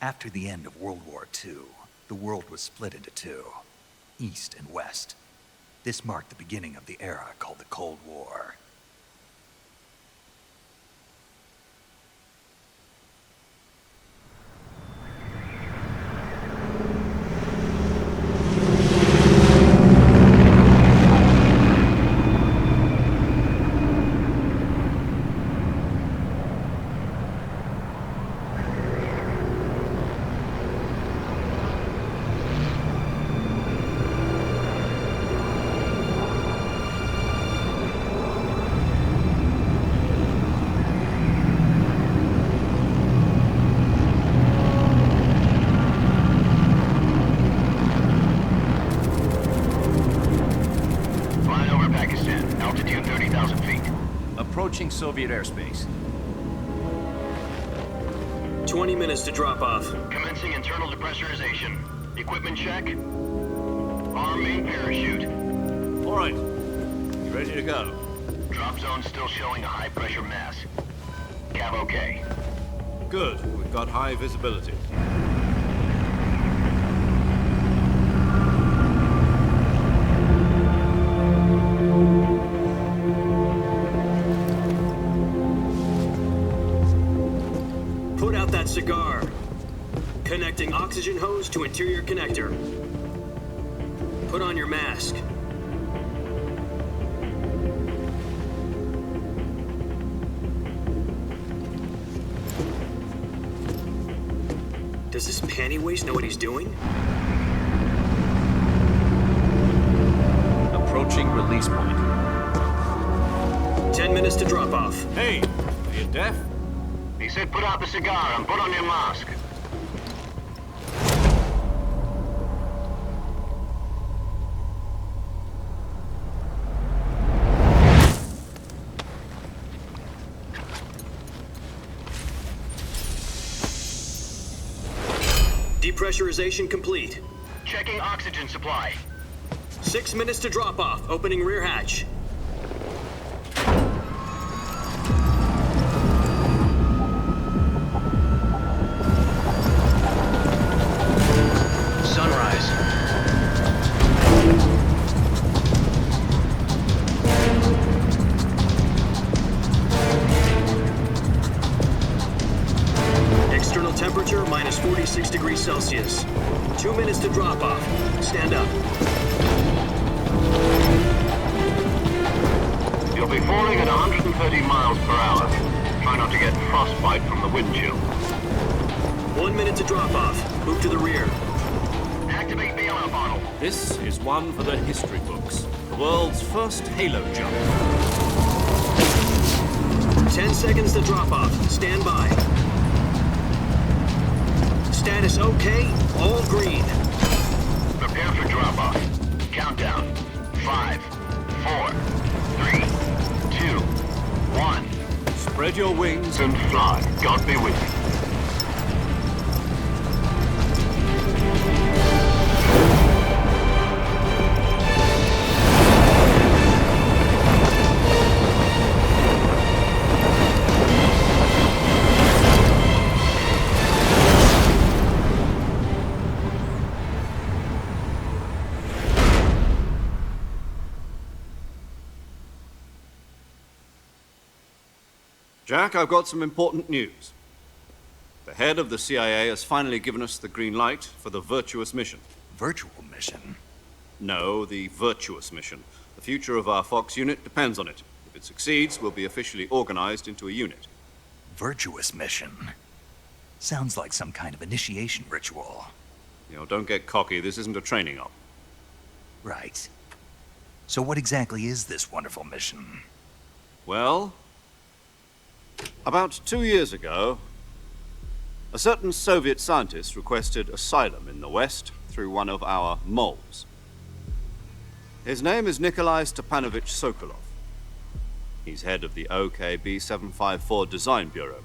After the end of World War II, the world was split into two, East and West. This marked the beginning of the era called the Cold War. Approaching Soviet airspace. 20 minutes to drop off. Commencing internal depressurization. Equipment check. Arm main parachute. All right. You ready to go? Drop zone still showing a high pressure mass. Cav okay. Good. We've got high visibility. Put out that cigar. Connecting oxygen hose to interior connector. Put on your mask. Does this panty waste know what he's doing? Approaching release point. 10 minutes to drop off. Hey, are you deaf? He said put out the cigar and put on your mask. Depressurization complete. Checking oxygen supply. 6 minutes to drop off. Opening rear hatch. Sunrise. External temperature minus 46 degrees Celsius. 2 minutes to drop off. Stand up. You'll be falling at 130 miles per hour. Try not to get frostbite from the wind chill. 1 minute to drop off. Move to the rear. Activate bailout bottle. This is one for the history books. The world's first halo jump. 10 seconds to drop off. Stand by. Status okay. All green. Prepare for drop off. Countdown. 5, 4, 3, 2, 1. Spread your wings And fly. God be with you. Jack, I've got some important news. The head of the CIA has finally given us the green light for the Virtuous Mission. Virtual Mission? No, the Virtuous Mission. The future of our Fox unit depends on it. If it succeeds, we'll be officially organized into a unit. Virtuous Mission? Sounds like some kind of initiation ritual. You know, don't get cocky. This isn't a training op. Right. So what exactly is this wonderful mission? Well, about 2 years ago, a certain Soviet scientist requested asylum in the West through one of our moles. His name is Nikolai Stepanovich Sokolov. He's head of the OKB 754 Design Bureau,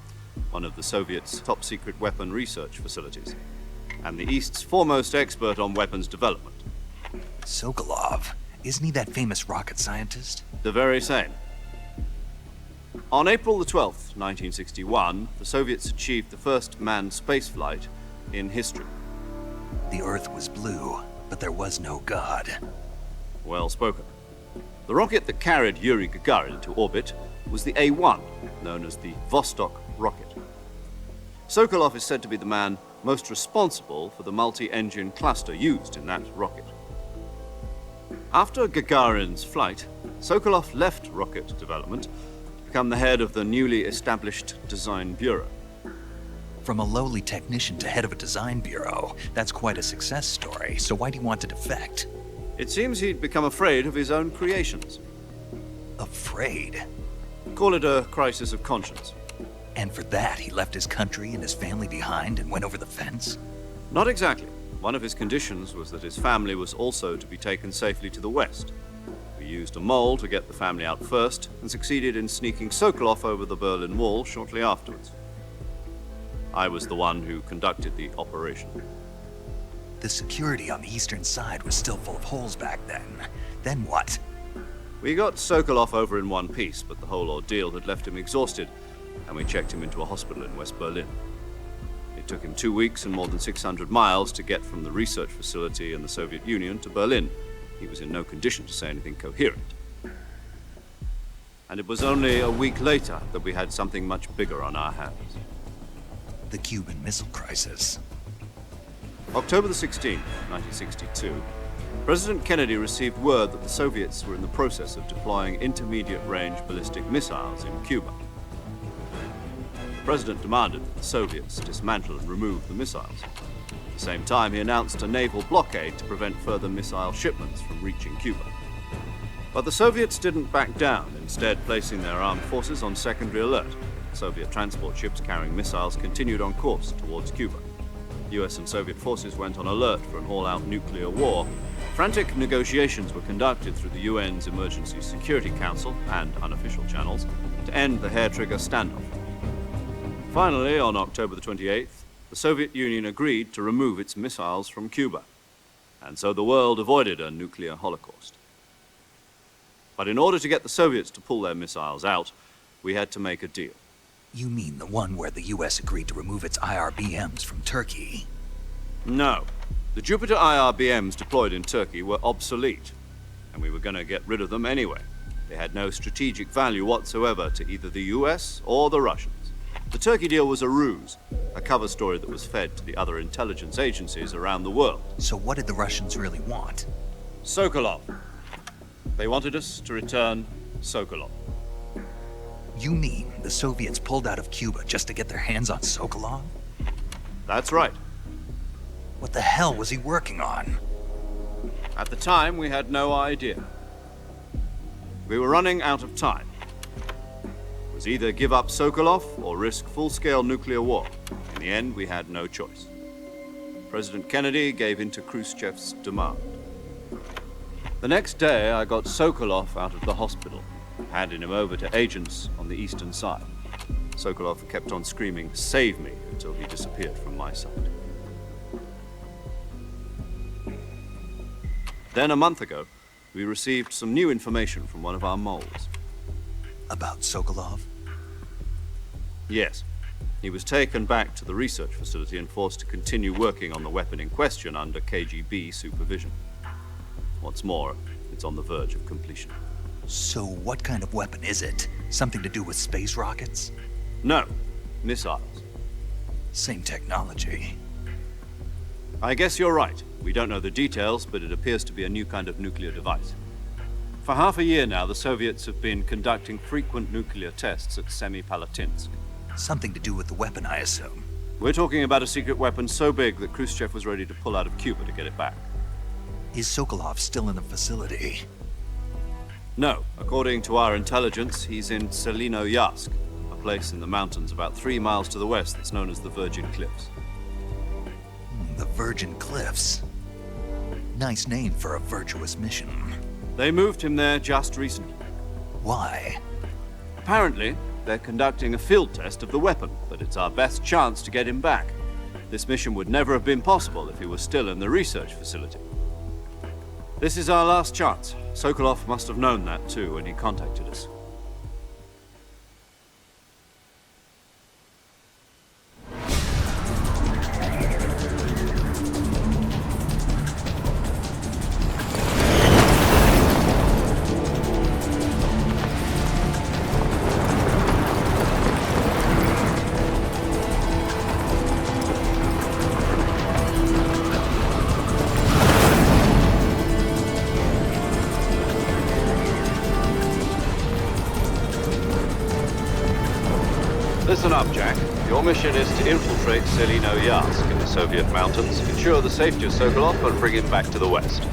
one of the Soviets' top-secret weapon research facilities, and the East's foremost expert on weapons development. Sokolov? Isn't he that famous rocket scientist? The very same. On April the 12th, 1961, the Soviets achieved the first manned spaceflight in history. The Earth was blue, but there was no God. Well spoken. The rocket that carried Yuri Gagarin to orbit was the A-1, known as the Vostok rocket. Sokolov is said to be the man most responsible for the multi-engine cluster used in that rocket. After Gagarin's flight, Sokolov left rocket development to become the head of the newly established Design Bureau. From a lowly technician to head of a design bureau, that's quite a success story, so why do you want to defect? It seems he'd become afraid of his own creations. Afraid? Call it a crisis of conscience. And for that, he left his country and his family behind and went over the fence? Not exactly. One of his conditions was that his family was also to be taken safely to the west. We used a mole to get the family out first and succeeded in sneaking Sokolov over the Berlin Wall shortly afterwards. I was the one who conducted the operation. The security on the eastern side was still full of holes back then. Then what? We got Sokolov over in one piece, but the whole ordeal had left him exhausted, and we checked him into a hospital in West Berlin. It took him 2 weeks and more than 600 miles to get from the research facility in the Soviet Union to Berlin. He was in no condition to say anything coherent. And it was only a week later that we had something much bigger on our hands. The Cuban Missile Crisis. October the 16th, 1962, President Kennedy received word that the Soviets were in the process of deploying intermediate-range ballistic missiles in Cuba. The President demanded that the Soviets dismantle and remove the missiles. At the same time, he announced a naval blockade to prevent further missile shipments from reaching Cuba. But the Soviets didn't back down, instead placing their armed forces on secondary alert. Soviet transport ships carrying missiles continued on course towards Cuba. US and Soviet forces went on alert for an all-out nuclear war. Frantic negotiations were conducted through the UN's Emergency Security Council and unofficial channels to end the hair-trigger standoff. Finally, on October the 28th, the Soviet Union agreed to remove its missiles from Cuba, and so the world avoided a nuclear holocaust. But in order to get the Soviets to pull their missiles out, we had to make a deal. You mean the one where the US agreed to remove its IRBMs from Turkey? No. The Jupiter IRBMs deployed in Turkey were obsolete, and we were going to get rid of them anyway. They had no strategic value whatsoever to either the US or the Russians. The Turkey deal was a ruse, a cover story that was fed to the other intelligence agencies around the world. So what did the Russians really want? Sokolov. They wanted us to return Sokolov. You mean the Soviets pulled out of Cuba just to get their hands on Sokolov? That's right. What the hell was he working on? At the time, we had no idea. We were running out of time. It was either give up Sokolov or risk full-scale nuclear war. In the end, we had no choice. President Kennedy gave in to Khrushchev's demand. The next day, I got Sokolov out of the hospital, handing him over to agents on the eastern side. Sokolov kept on screaming, "Save me," until he disappeared from my sight. Then, a month ago, we received some new information from one of our moles. About Sokolov? Yes. He was taken back to the research facility and forced to continue working on the weapon in question under KGB supervision. What's more, it's on the verge of completion. So what kind of weapon is it? Something to do with space rockets? No, missiles. Same technology. I guess you're right. We don't know the details, but it appears to be a new kind of nuclear device. For half a year now, the Soviets have been conducting frequent nuclear tests at Semipalatinsk. Something to do with the weapon, I assume. We're talking about a secret weapon so big that Khrushchev was ready to pull out of Cuba to get it back. Is Sokolov still in the facility? No. According to our intelligence, he's in Selino-Yarsk, a place in the mountains about 3 miles to the west that's known as the Virgin Cliffs. The Virgin Cliffs. Nice name for a virtuous mission. They moved him there just recently. Why? Apparently, they're conducting a field test of the weapon, but it's our best chance to get him back. This mission would never have been possible if he was still in the research facility. This is our last chance. Sokolov must have known that too when he contacted us. up, Jack. Your mission is to infiltrate Selino Yask in the Soviet mountains, ensure the safety of Sokolov, and bring him back to the west.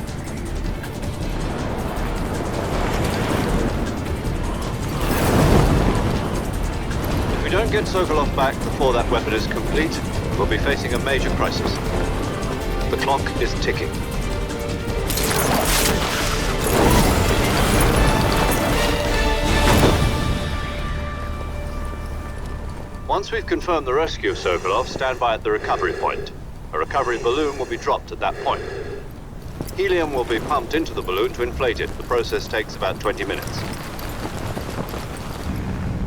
If we don't get Sokolov back before that weapon is complete, we'll be facing a major crisis. The clock is ticking. Once we've confirmed the rescue of Sokolov, stand by at the recovery point. A recovery balloon will be dropped at that point. Helium will be pumped into the balloon to inflate it. The process takes about 20 minutes.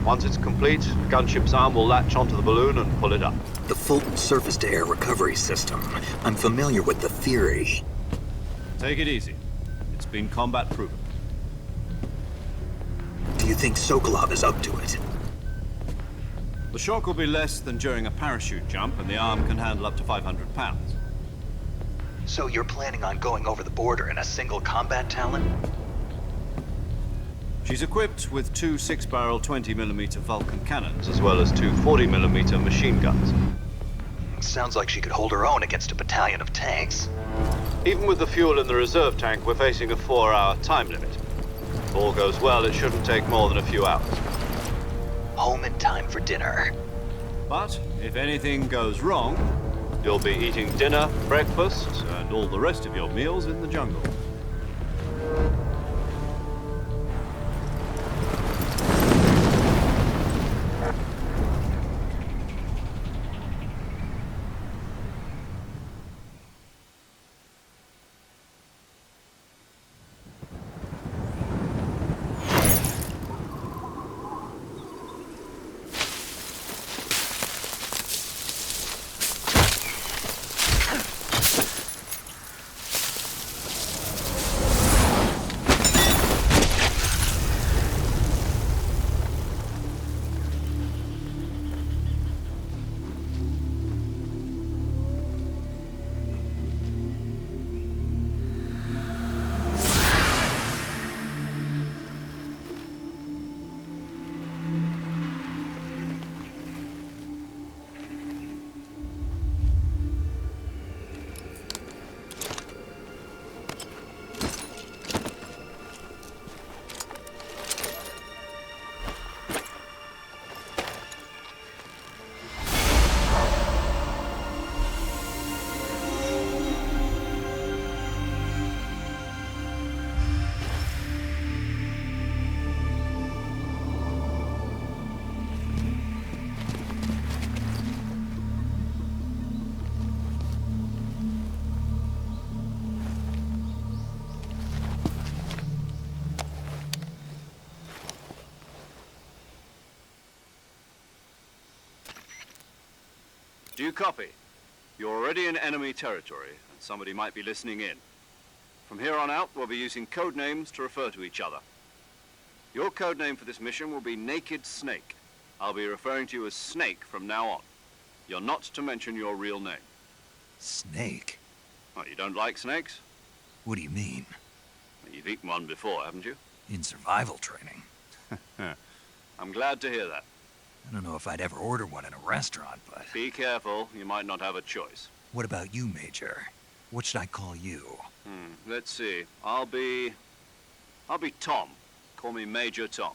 Once it's complete, the gunship's arm will latch onto the balloon and pull it up. The Fulton surface-to-air recovery system. I'm familiar with the theory. Take it easy. It's been combat proven. Do you think Sokolov is up to it? The shock will be less than during a parachute jump, and the arm can handle up to 500 pounds. So you're planning on going over the border in a single combat Talon? She's equipped with two 6-barrel 20mm Vulcan cannons, as well as two 40mm machine guns. Sounds like she could hold her own against a battalion of tanks. Even with the fuel in the reserve tank, we're facing a 4-hour time limit. If all goes well, it shouldn't take more than a few hours. Home in time for dinner. But if anything goes wrong, you'll be eating dinner, breakfast, and all the rest of your meals in the jungle. Do you copy? You're already in enemy territory, and somebody might be listening in. From here on out, we'll be using code names to refer to each other. Your code name for this mission will be Naked Snake. I'll be referring to you as Snake from now on. You're not to mention your real name. Snake? Oh, you don't like snakes? What do you mean? You've eaten one before, haven't you? In survival training. I'm glad to hear that. I don't know if I'd ever order one in a restaurant, but... Be careful, you might not have a choice. What about you, Major? What should I call you? Let's see. I'll be Tom. Call me Major Tom.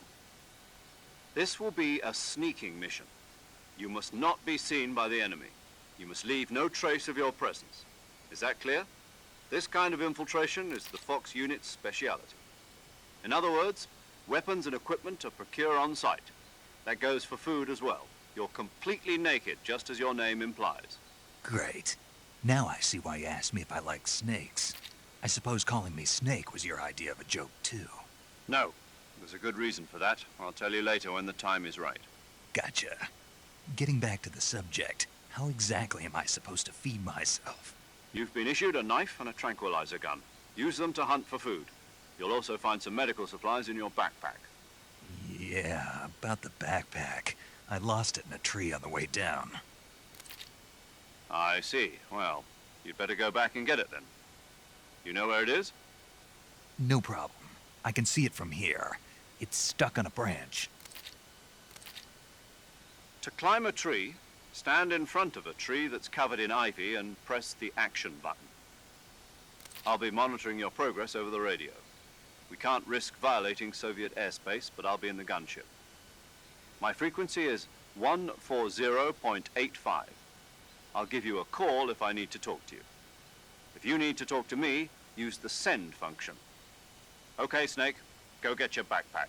This will be a sneaking mission. You must not be seen by the enemy. You must leave no trace of your presence. Is that clear? This kind of infiltration is the Fox unit's speciality. In other words, weapons and equipment are procured on site. That goes for food as well. You're completely naked, just as your name implies. Great. Now I see why you asked me if I like snakes. I suppose calling me Snake was your idea of a joke, too. No. There's a good reason for that. I'll tell you later when the time is right. Gotcha. Getting back to the subject, how exactly am I supposed to feed myself? You've been issued a knife and a tranquilizer gun. Use them to hunt for food. You'll also find some medical supplies in your backpack. Yeah, about the backpack. I lost it in a tree on the way down. I see. Well, you'd better go back and get it then. You know where it is? No problem. I can see it from here. It's stuck on a branch. To climb a tree, stand in front of a tree that's covered in ivy and press the action button. I'll be monitoring your progress over the radio. We can't risk violating Soviet airspace, but I'll be in the gunship. My frequency is 140.85. I'll give you a call if I need to talk to you. If you need to talk to me, use the send function. Okay, Snake, go get your backpack.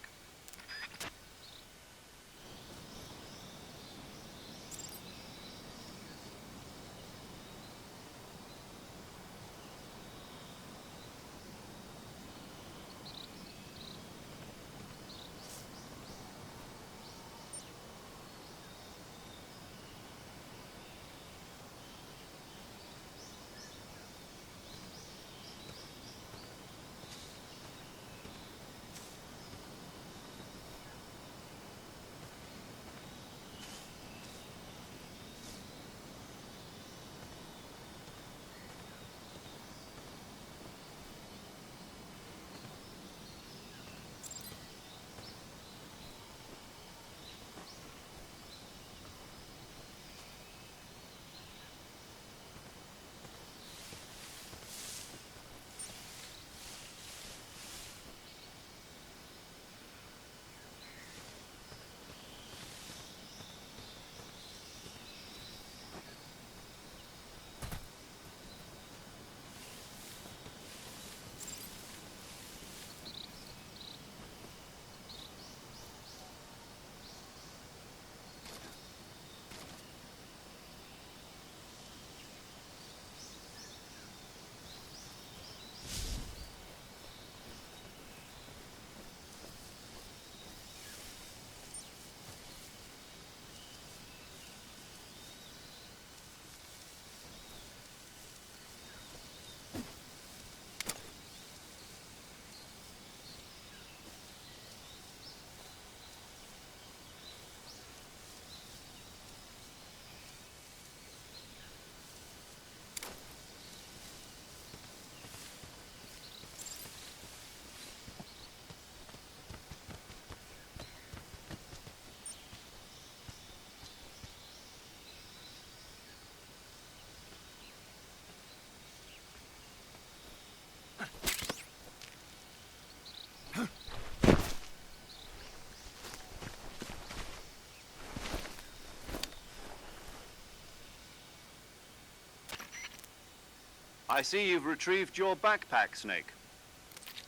I see you've retrieved your backpack, Snake.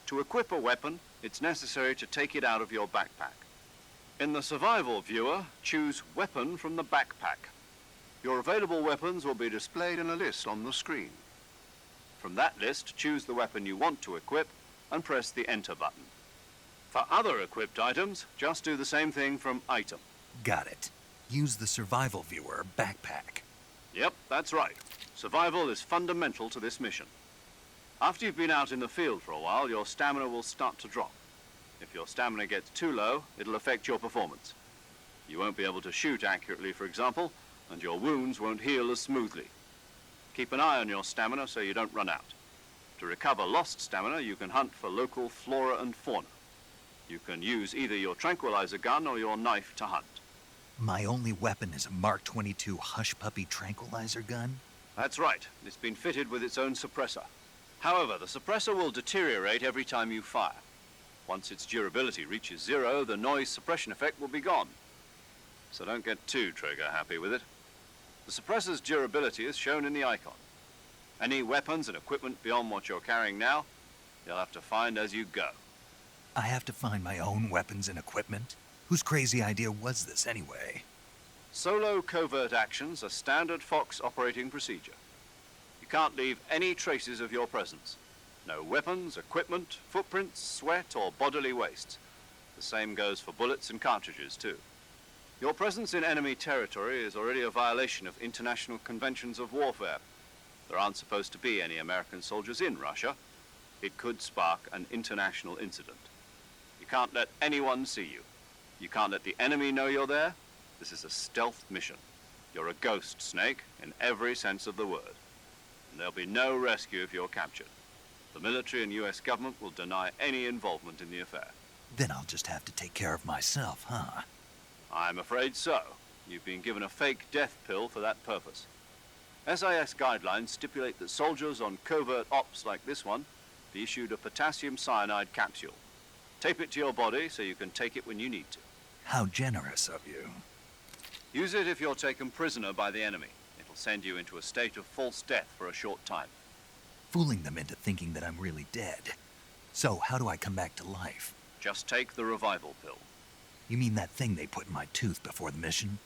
To equip a weapon, it's necessary to take it out of your backpack. In the survival viewer, choose Weapon from the backpack. Your available weapons will be displayed in a list on the screen. From that list, choose the weapon you want to equip and press the Enter button. For other equipped items, just do the same thing from Item. Got it. Use the survival viewer backpack. Yep, that's right. Survival is fundamental to this mission. After you've been out in the field for a while, your stamina will start to drop. If your stamina gets too low, it'll affect your performance. You won't be able to shoot accurately, for example, and your wounds won't heal as smoothly. Keep an eye on your stamina so you don't run out. To recover lost stamina, you can hunt for local flora and fauna. You can use either your tranquilizer gun or your knife to hunt. My only weapon is a Mark 22 Hush Puppy tranquilizer gun? That's right. It's been fitted with its own suppressor. However, the suppressor will deteriorate every time you fire. Once its durability reaches 0, the noise suppression effect will be gone. So don't get too trigger-happy with it. The suppressor's durability is shown in the icon. Any weapons and equipment beyond what you're carrying now, you'll have to find as you go. I have to find my own weapons and equipment? Whose crazy idea was this anyway? Solo covert actions are standard Fox operating procedure. You can't leave any traces of your presence. No weapons, equipment, footprints, sweat, or bodily waste. The same goes for bullets and cartridges, too. Your presence in enemy territory is already a violation of international conventions of warfare. There aren't supposed to be any American soldiers in Russia. It could spark an international incident. You can't let anyone see you. You can't let the enemy know you're there. This is a stealth mission. You're a ghost, Snake, in every sense of the word. And there'll be no rescue if you're captured. The military and U.S. government will deny any involvement in the affair. Then I'll just have to take care of myself, huh? I'm afraid so. You've been given a fake death pill for that purpose. SAS guidelines stipulate that soldiers on covert ops like this one be issued a potassium cyanide capsule. Tape it to your body so you can take it when you need to. How generous of you. Use it if you're taken prisoner by the enemy. It'll send you into a state of false death for a short time. Fooling them into thinking that I'm really dead. So, how do I come back to life? Just take the revival pill. You mean that thing they put in my tooth before the mission?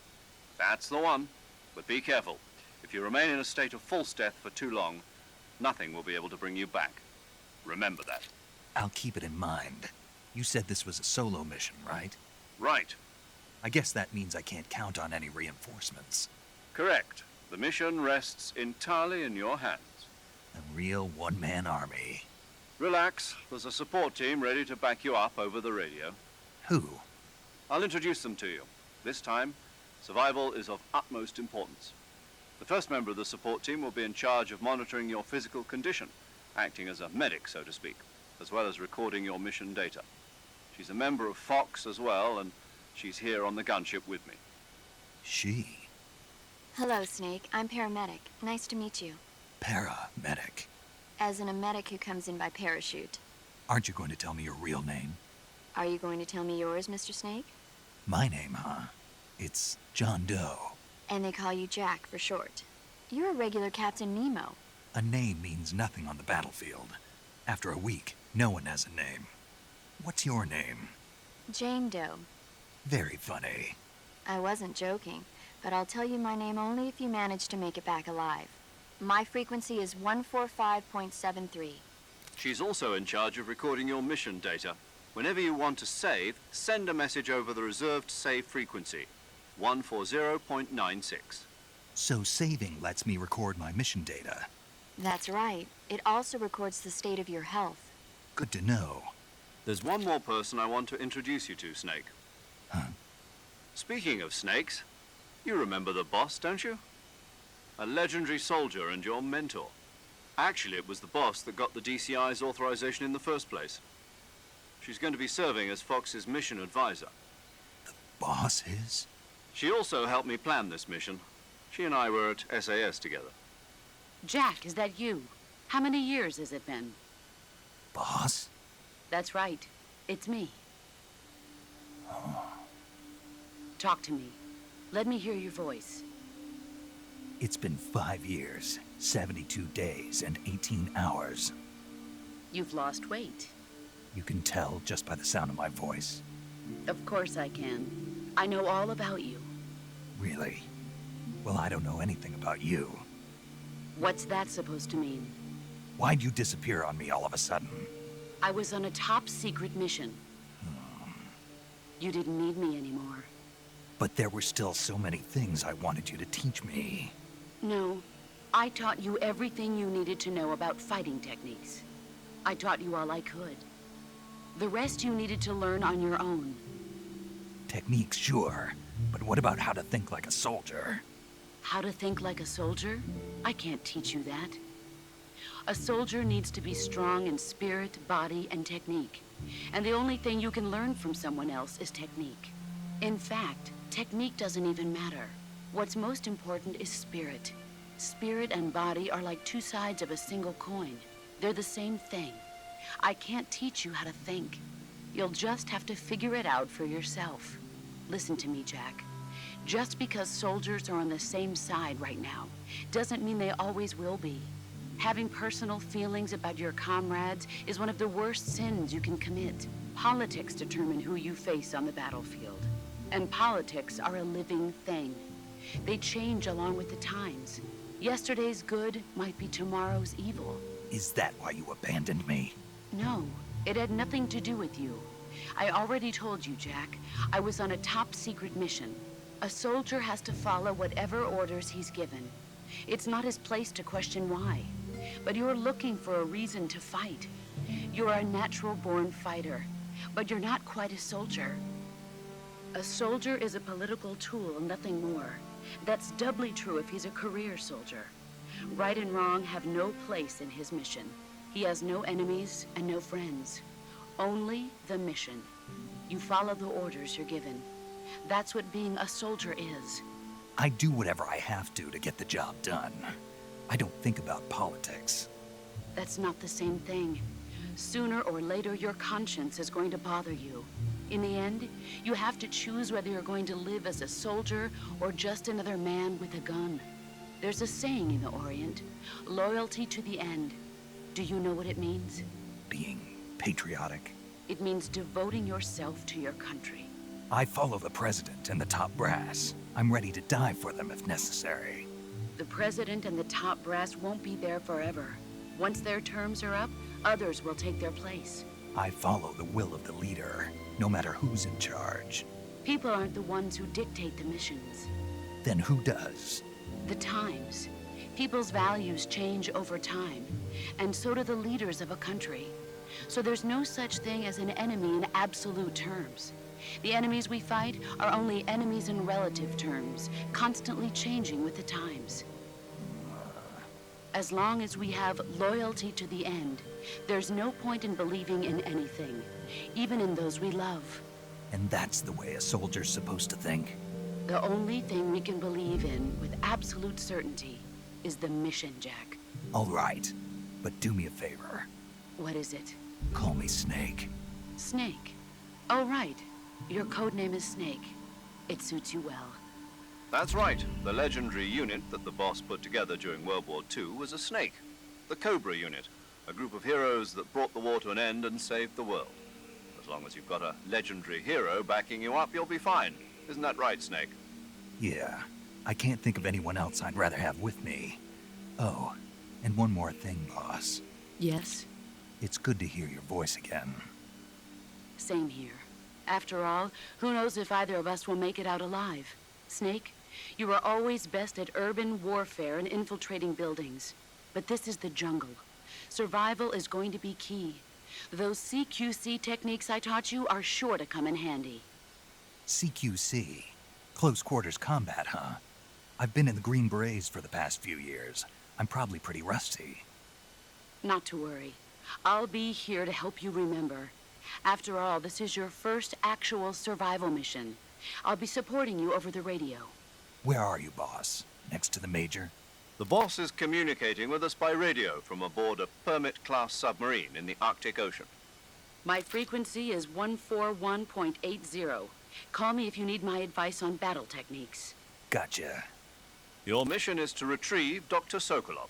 That's the one. But be careful. If you remain in a state of false death for too long, nothing will be able to bring you back. Remember that. I'll keep it in mind. You said this was a solo mission, right? Right. I guess that means I can't count on any reinforcements. Correct. The mission rests entirely in your hands. A real one-man army. Relax. There's a support team ready to back you up over the radio. Who? I'll introduce them to you. This time, survival is of utmost importance. The first member of the support team will be in charge of monitoring your physical condition, acting as a medic, so to speak, as well as recording your mission data. She's a member of Fox as well, and she's here on the gunship with me. She? Hello, Snake. I'm paramedic. Nice to meet you. Paramedic. As in a medic who comes in by parachute. Aren't you going to tell me your real name? Are you going to tell me yours, Mr. Snake? My name, huh? It's John Doe. And they call you Jack for short. You're a regular Captain Nemo. A name means nothing on the battlefield. After a week, no one has a name. What's your name? Jane Doe. Very funny. I wasn't joking, but I'll tell you my name only if you manage to make it back alive. My frequency is 145.73. She's also in charge of recording your mission data. Whenever you want to save, send a message over the reserved save frequency, 140.96. So saving lets me record my mission data. That's right. It also records the state of your health. Good to know. There's one more person I want to introduce you to, Snake. Huh? Speaking of snakes, you remember the boss, don't you? A legendary soldier and your mentor. Actually, it was the boss that got the DCI's authorization in the first place. She's going to be serving as Fox's mission advisor. Boss is? She also helped me plan this mission. She and I were at SAS together. Jack, is that you? How many years has it been? Boss? That's right. It's me. Talk to me. Let me hear your voice. It's been 5 years, 72 days, and 18 hours. You've lost weight. You can tell just by the sound of my voice. Of course I can. I know all about you. Really? Well, I don't know anything about you. What's that supposed to mean? Why'd you disappear on me all of a sudden? I was on a top-secret mission. You didn't need me anymore. But there were still so many things I wanted you to teach me. No. I taught you everything you needed to know about fighting techniques. I taught you all I could. The rest you needed to learn on your own. Techniques, sure. But what about how to think like a soldier? How to think like a soldier? I can't teach you that. A soldier needs to be strong in spirit, body, and technique. And the only thing you can learn from someone else is technique. In fact, technique doesn't even matter. What's most important is spirit. Spirit and body are like two sides of a single coin. They're the same thing. I can't teach you how to think. You'll just have to figure it out for yourself. Listen to me, Jack. Just because soldiers are on the same side right now doesn't mean they always will be. Having personal feelings about your comrades is one of the worst sins you can commit. Politics determine who you face on the battlefield. And politics are a living thing. They change along with the times. Yesterday's good might be tomorrow's evil. Is that why you abandoned me? No, it had nothing to do with you. I already told you, Jack. I was on a top-secret mission. A soldier has to follow whatever orders he's given. It's not his place to question why. But you're looking for a reason to fight. You're a natural-born fighter, but you're not quite a soldier. A soldier is a political tool, nothing more. That's doubly true if he's a career soldier. Right and wrong have no place in his mission. He has no enemies and no friends. Only the mission. You follow the orders you're given. That's what being a soldier is. I do whatever I have to get the job done. I don't think about politics. That's not the same thing. Sooner or later, your conscience is going to bother you. In the end, you have to choose whether you're going to live as a soldier or just another man with a gun. There's a saying in the Orient, loyalty to the end. Do you know what it means? Being patriotic. It means devoting yourself to your country. I follow the president and the top brass. I'm ready to die for them if necessary. The president and the top brass won't be there forever. Once their terms are up, others will take their place. I follow the will of the leader, no matter who's in charge. People aren't the ones who dictate the missions. Then who does? The times. People's values change over time, and so do the leaders of a country. So there's no such thing as an enemy in absolute terms. The enemies we fight are only enemies in relative terms, constantly changing with the times. As long as we have loyalty to the end, there's no point in believing in anything, even in those we love. And that's the way a soldier's supposed to think? The only thing we can believe in with absolute certainty is the mission, Jack. All right, but do me a favor. What is it? Call me Snake. Snake. Oh, right. Your code name is Snake. It suits you well. That's right. The legendary unit that the boss put together during World War II was a snake. The Cobra unit. A group of heroes that brought the war to an end and saved the world. As long as you've got a legendary hero backing you up, you'll be fine. Isn't that right, Snake? Yeah, I can't think of anyone else I'd rather have with me. Oh, and one more thing, boss. Yes? It's good to hear your voice again. Same here. After all, who knows if either of us will make it out alive? Snake, you are always best at urban warfare and infiltrating buildings. But this is the jungle. Survival is going to be key. Those CQC techniques I taught you are sure to come in handy. CQC? Close quarters combat, huh? I've been in the Green Berets for the past few years. I'm probably pretty rusty. Not to worry. I'll be here to help you remember. After all, this is your first actual survival mission. I'll be supporting you over the radio. Where are you, boss? Next to the Major? The boss is communicating with us by radio from aboard a Permit-class submarine in the Arctic Ocean. My frequency is 141.80. Call me if you need my advice on battle techniques. Gotcha. Your mission is to retrieve Dr. Sokolov.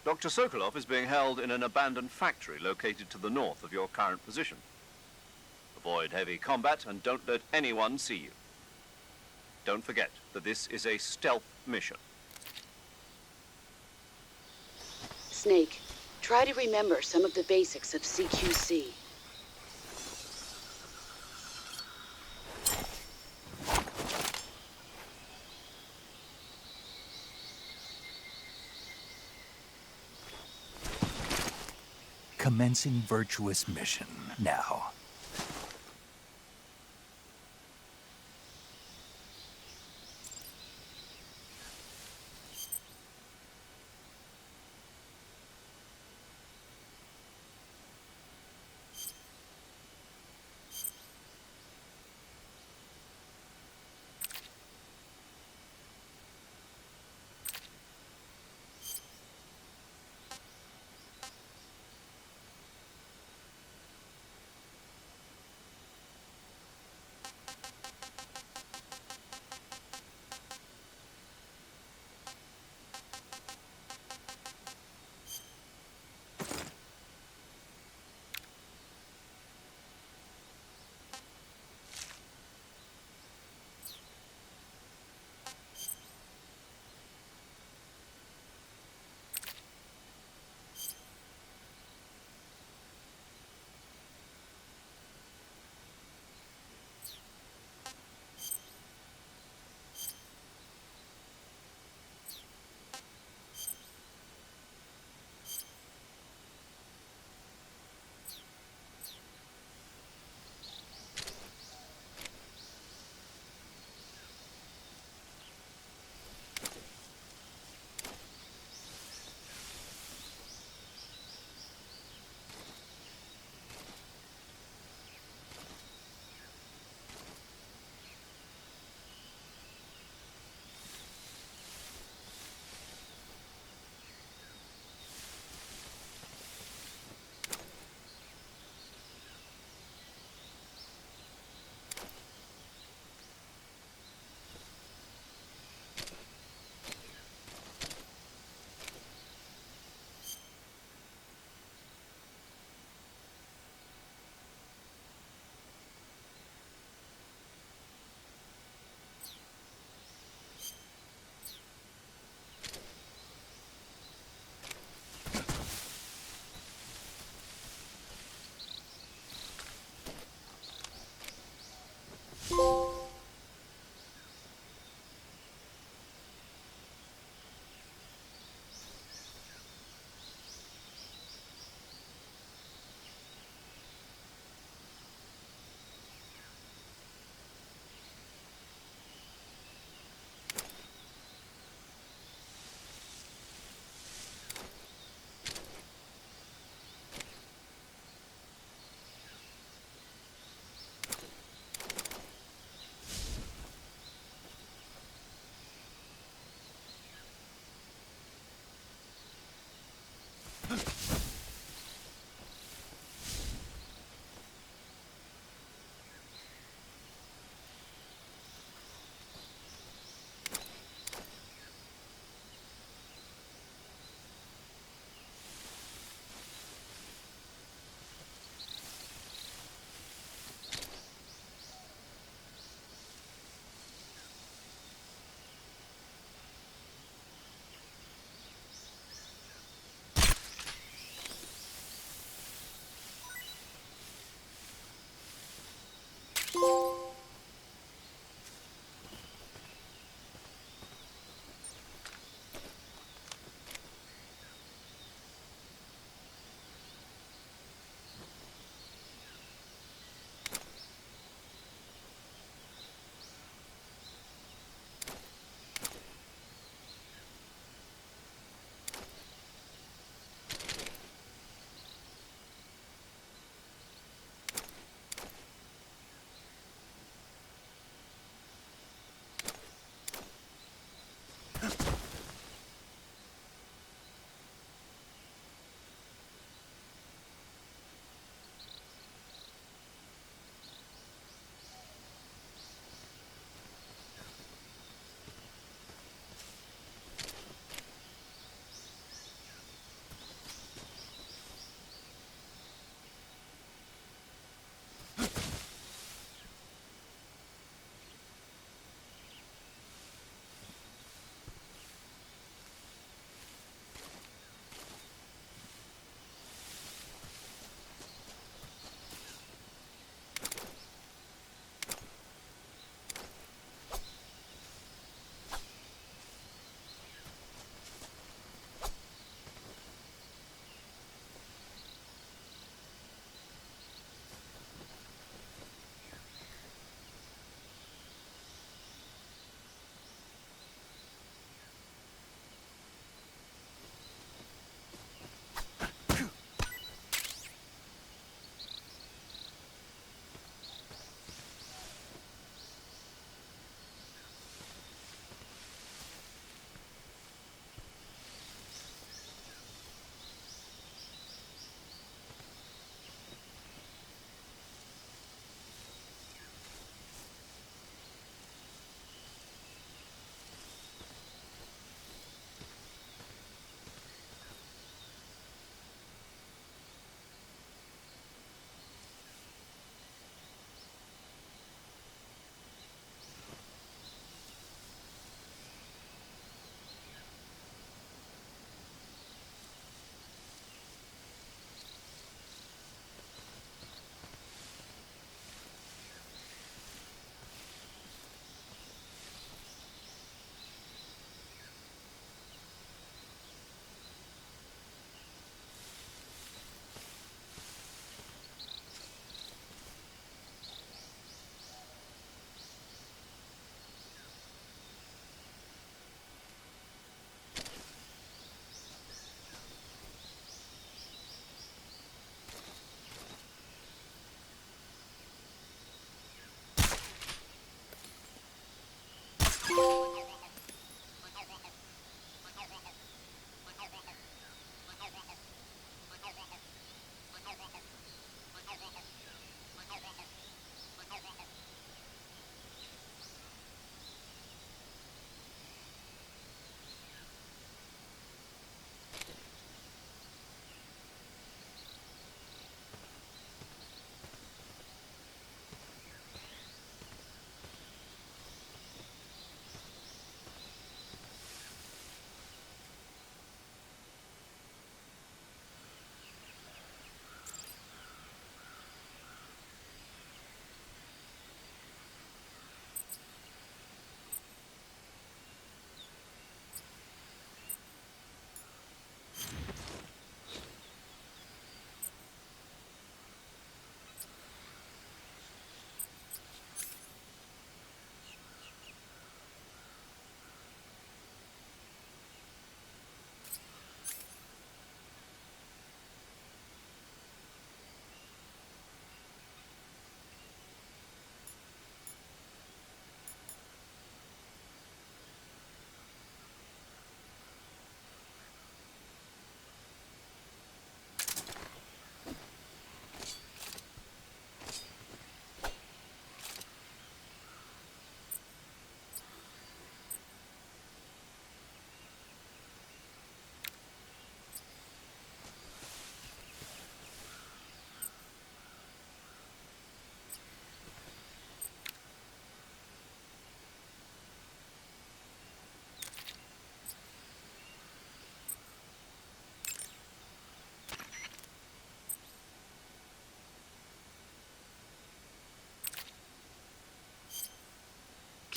Dr. Sokolov is being held in an abandoned factory located to the north of your current position. Avoid heavy combat and don't let anyone see you. Don't forget that this is a stealth mission. Snake, try to remember some of the basics of CQC. Commencing Virtuous Mission now.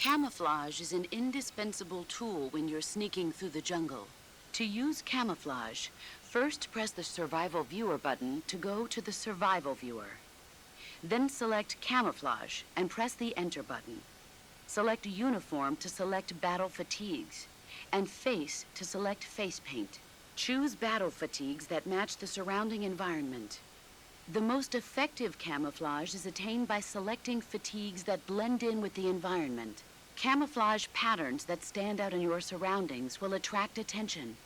Camouflage is an indispensable tool when you're sneaking through the jungle. To use camouflage, first press the Survival Viewer button to go to the Survival Viewer. Then select Camouflage and press the Enter button. Select Uniform to select Battle Fatigues, and Face to select Face Paint. Choose battle fatigues that match the surrounding environment. The most effective camouflage is attained by selecting fatigues that blend in with the environment. Camouflage patterns that stand out in your surroundings will attract attention.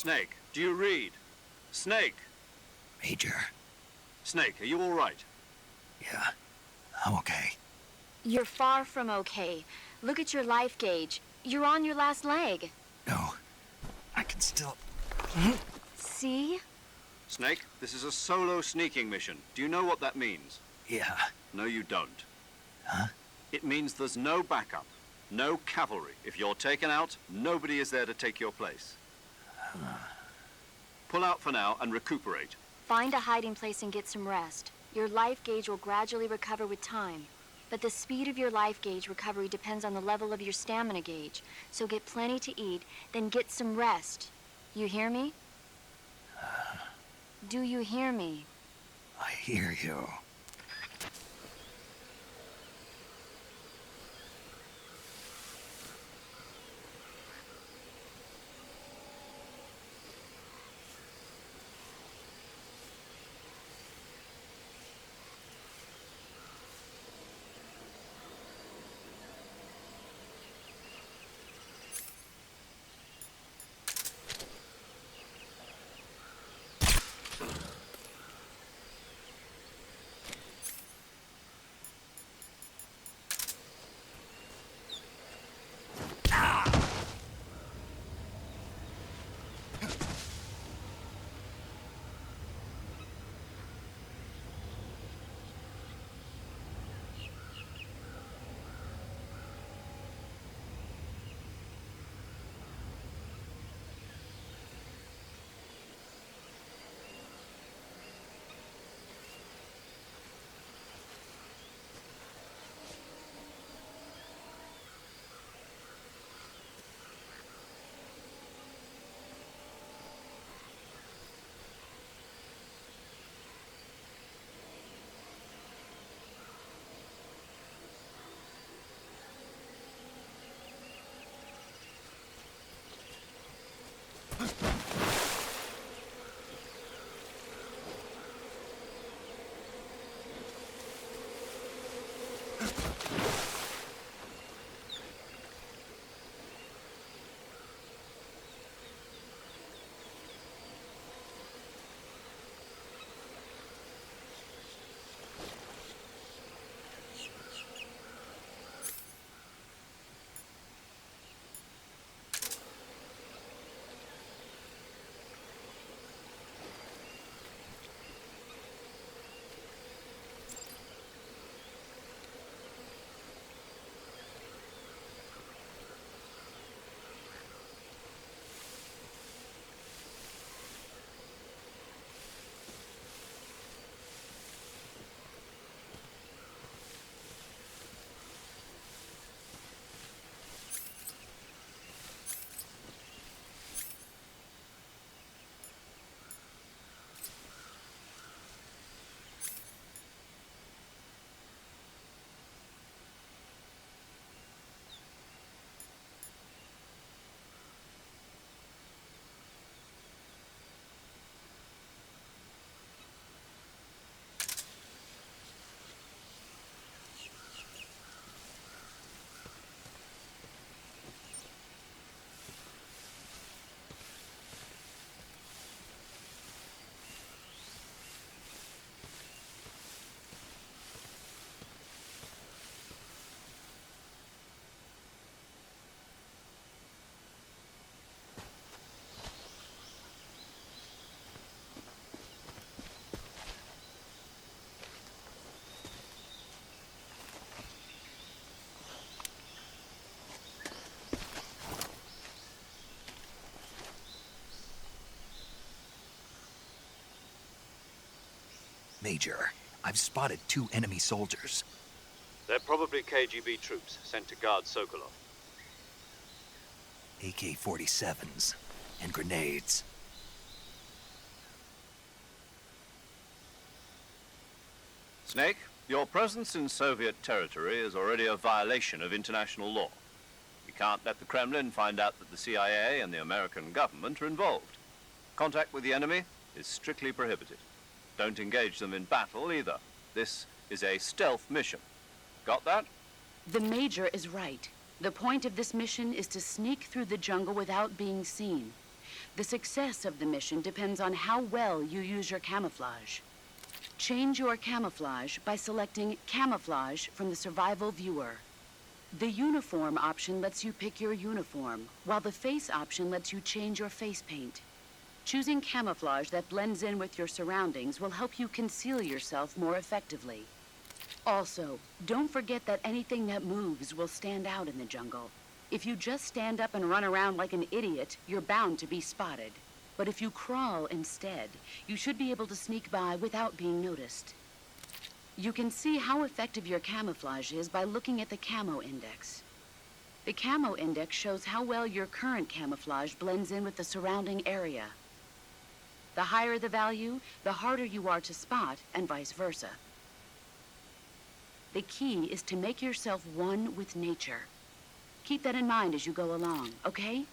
Snake, do you read? Snake! Major. Snake, are you all right? Yeah, I'm okay. You're far from okay. Look at your life gauge. You're on your last leg. No, I can still... See? Snake, this is a solo sneaking mission. Do you know what that means? Yeah. No, you don't. Huh? It means there's no backup, no cavalry. If you're taken out, nobody is there to take your place. Pull out for now and recuperate. Find a hiding place and get some rest. Your life gauge will gradually recover with time. But the speed of your life gauge recovery depends on the level of your stamina gauge. So get plenty to eat, then get some rest. You hear me? Do you hear me? I hear you. Major, I've spotted 2 enemy soldiers. They're probably KGB troops sent to guard Sokolov. AK-47s and grenades. Snake, your presence in Soviet territory is already a violation of international law. We can't let the Kremlin find out that the CIA and the American government are involved. Contact with the enemy is strictly prohibited. Don't engage them in battle either. This is a stealth mission. Got that? The Major is right. The point of this mission is to sneak through the jungle without being seen. The success of the mission depends on how well you use your camouflage. Change your camouflage by selecting Camouflage from the Survival Viewer. The Uniform option lets you pick your uniform, while the Face option lets you change your face paint. Choosing camouflage that blends in with your surroundings will help you conceal yourself more effectively. Also, don't forget that anything that moves will stand out in the jungle. If you just stand up and run around like an idiot, you're bound to be spotted. But if you crawl instead, you should be able to sneak by without being noticed. You can see how effective your camouflage is by looking at the Camo Index. The Camo Index shows how well your current camouflage blends in with the surrounding area. The higher the value, the harder you are to spot, and vice versa. The key is to make yourself one with nature. Keep that in mind as you go along, okay?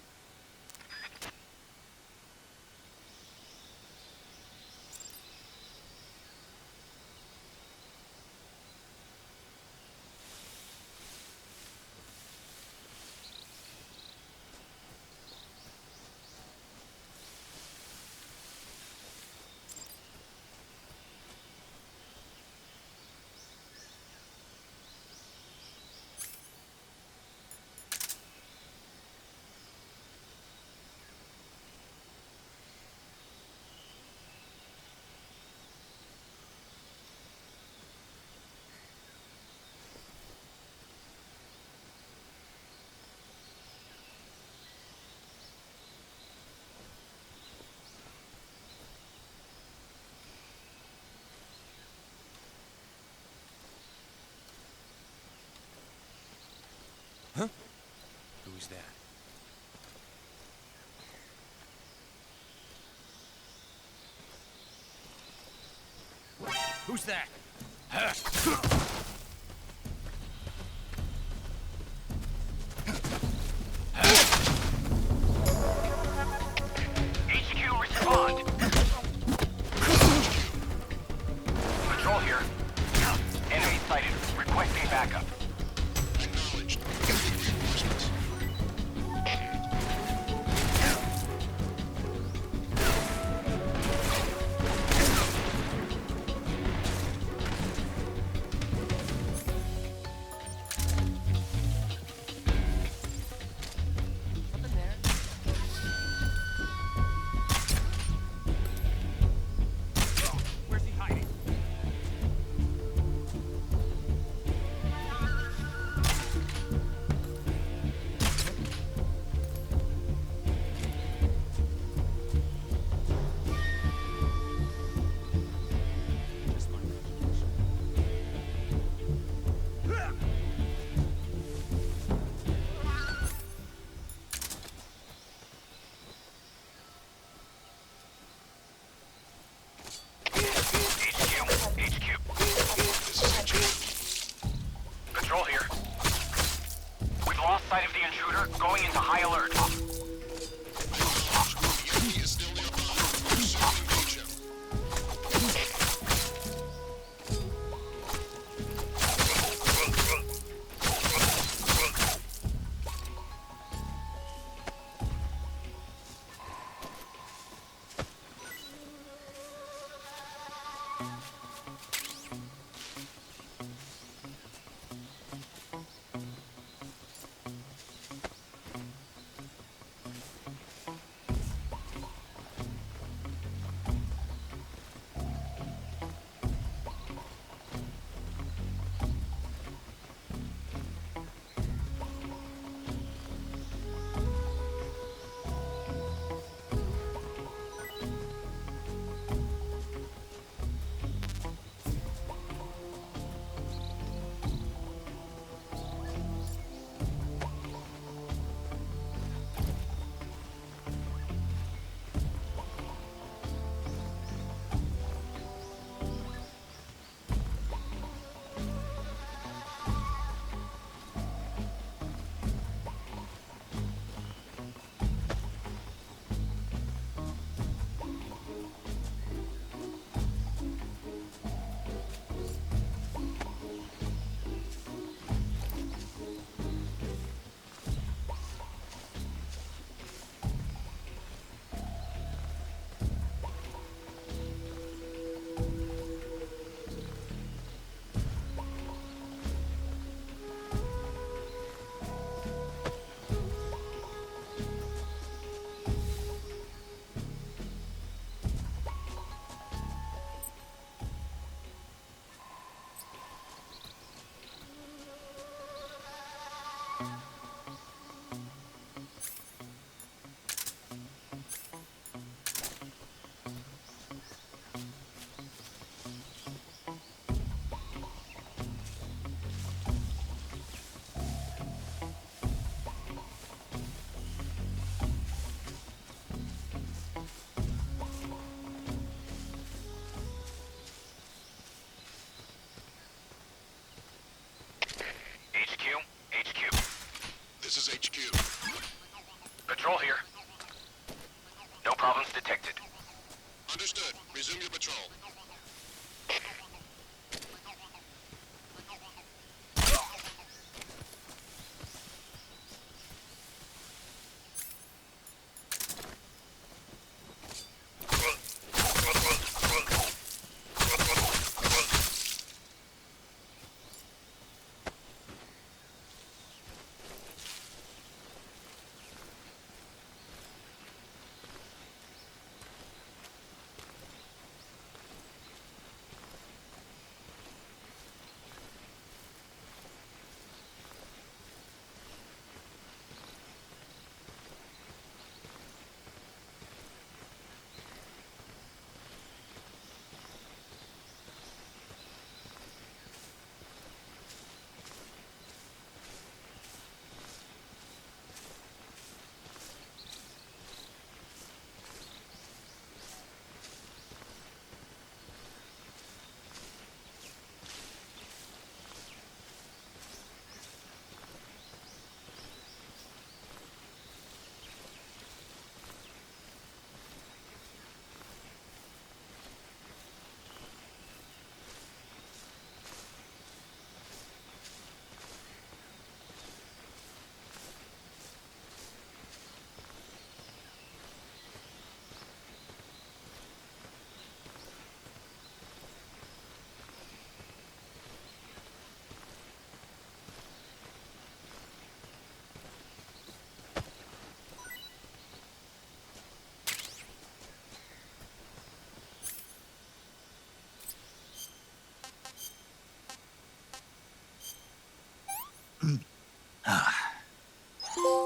Who's that? Who's that? HQ, respond! Control here. Enemy sighted. Requesting Initiating backup. Acknowledged. Reinforcements. Where's he hiding? HQ. This is HQ. Control here. We've lost sight of the intruder, going into high alert. The enemy is still nearby. We'll soon engage him.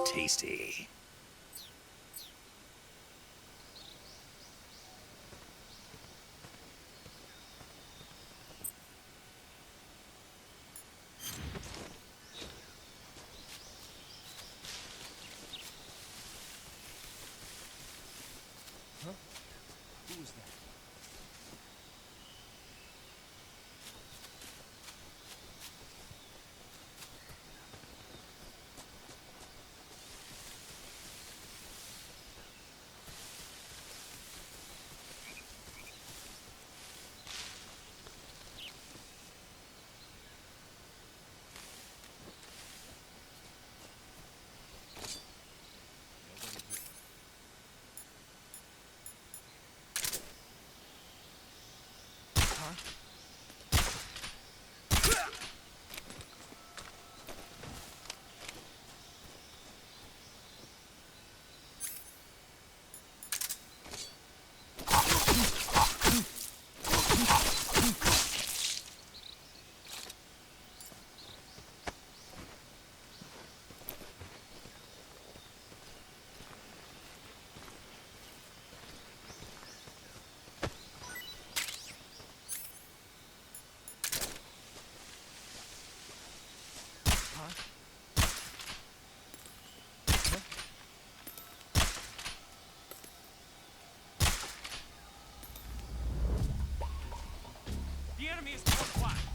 Tasty. The enemy is fortified.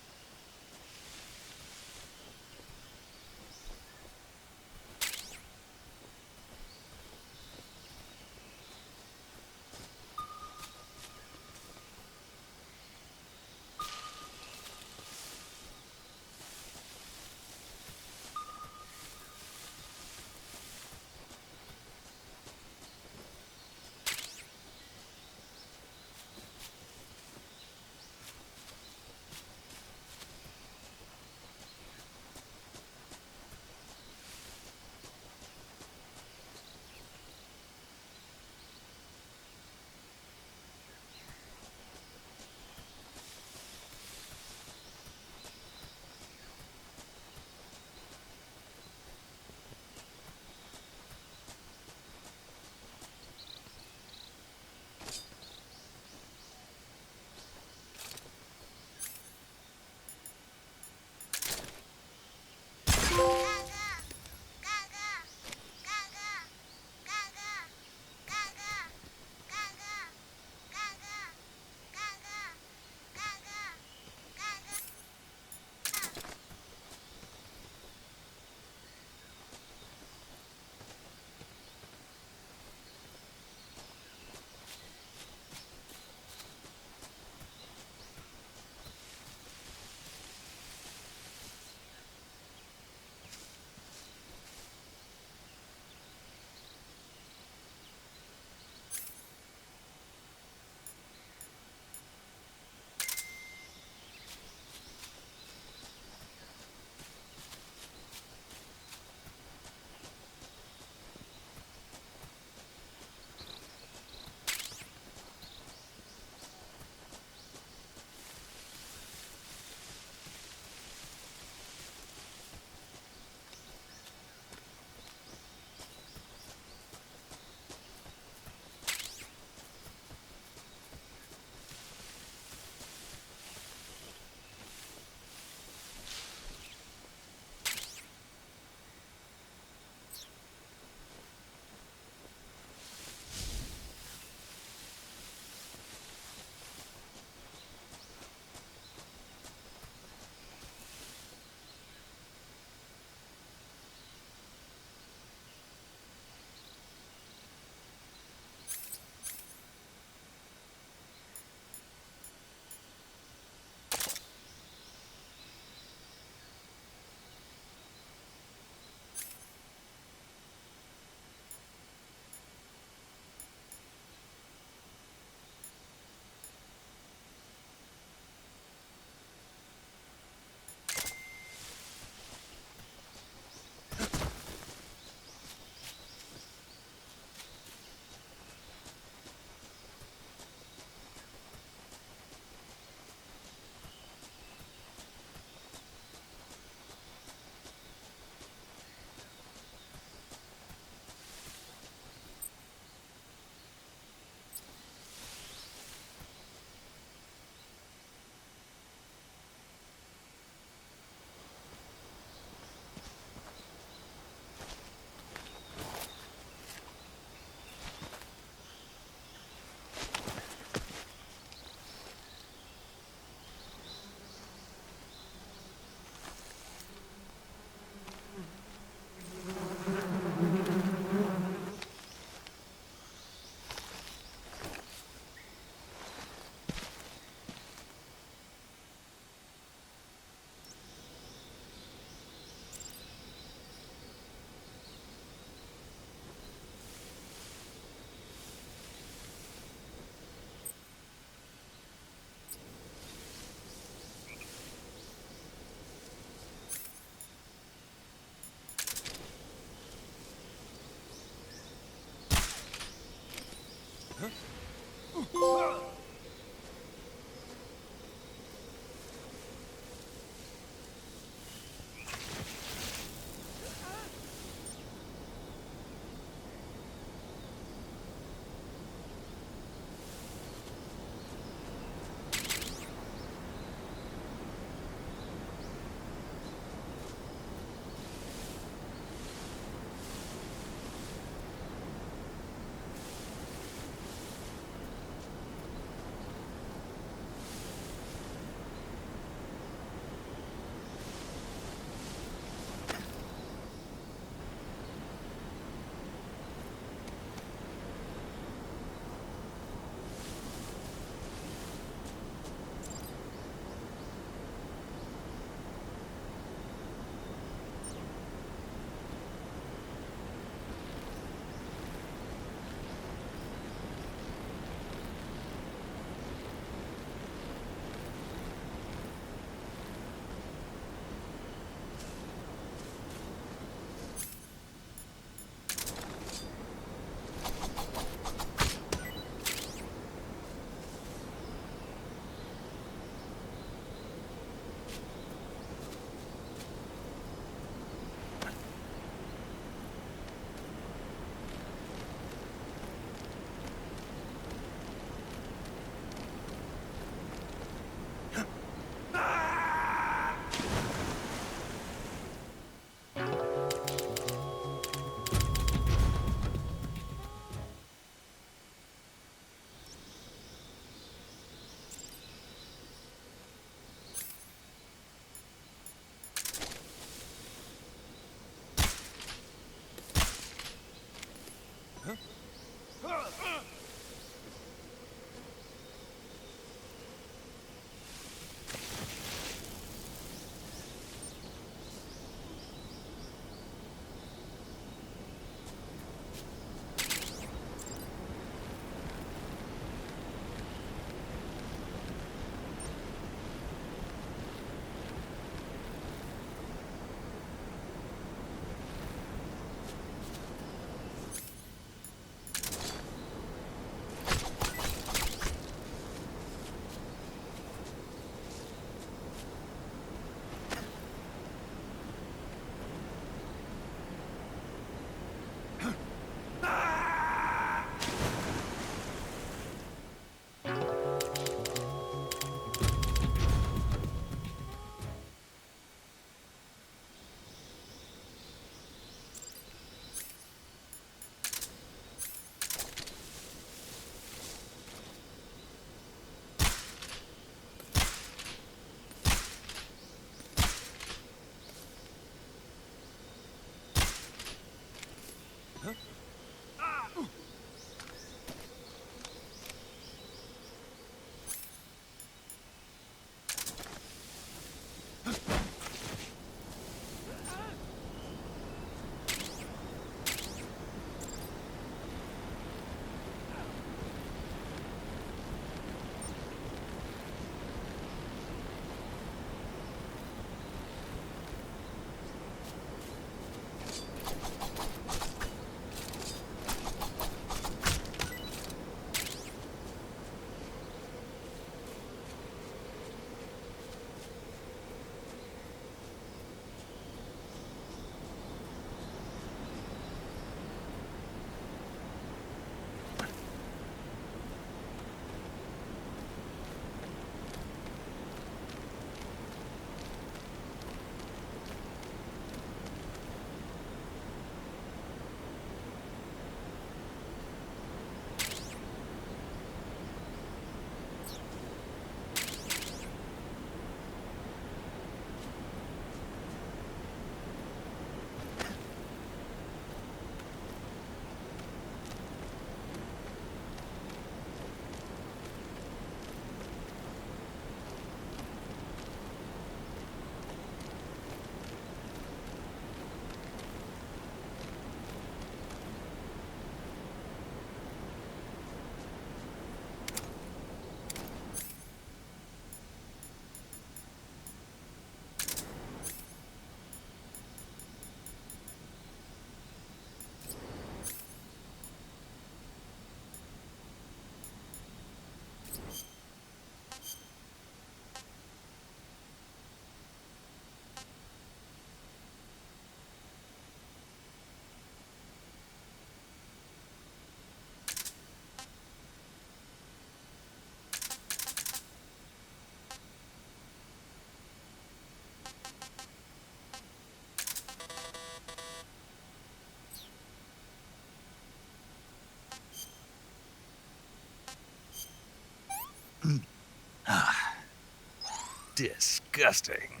Disgusting.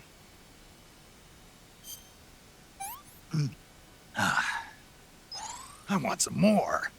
I want some more.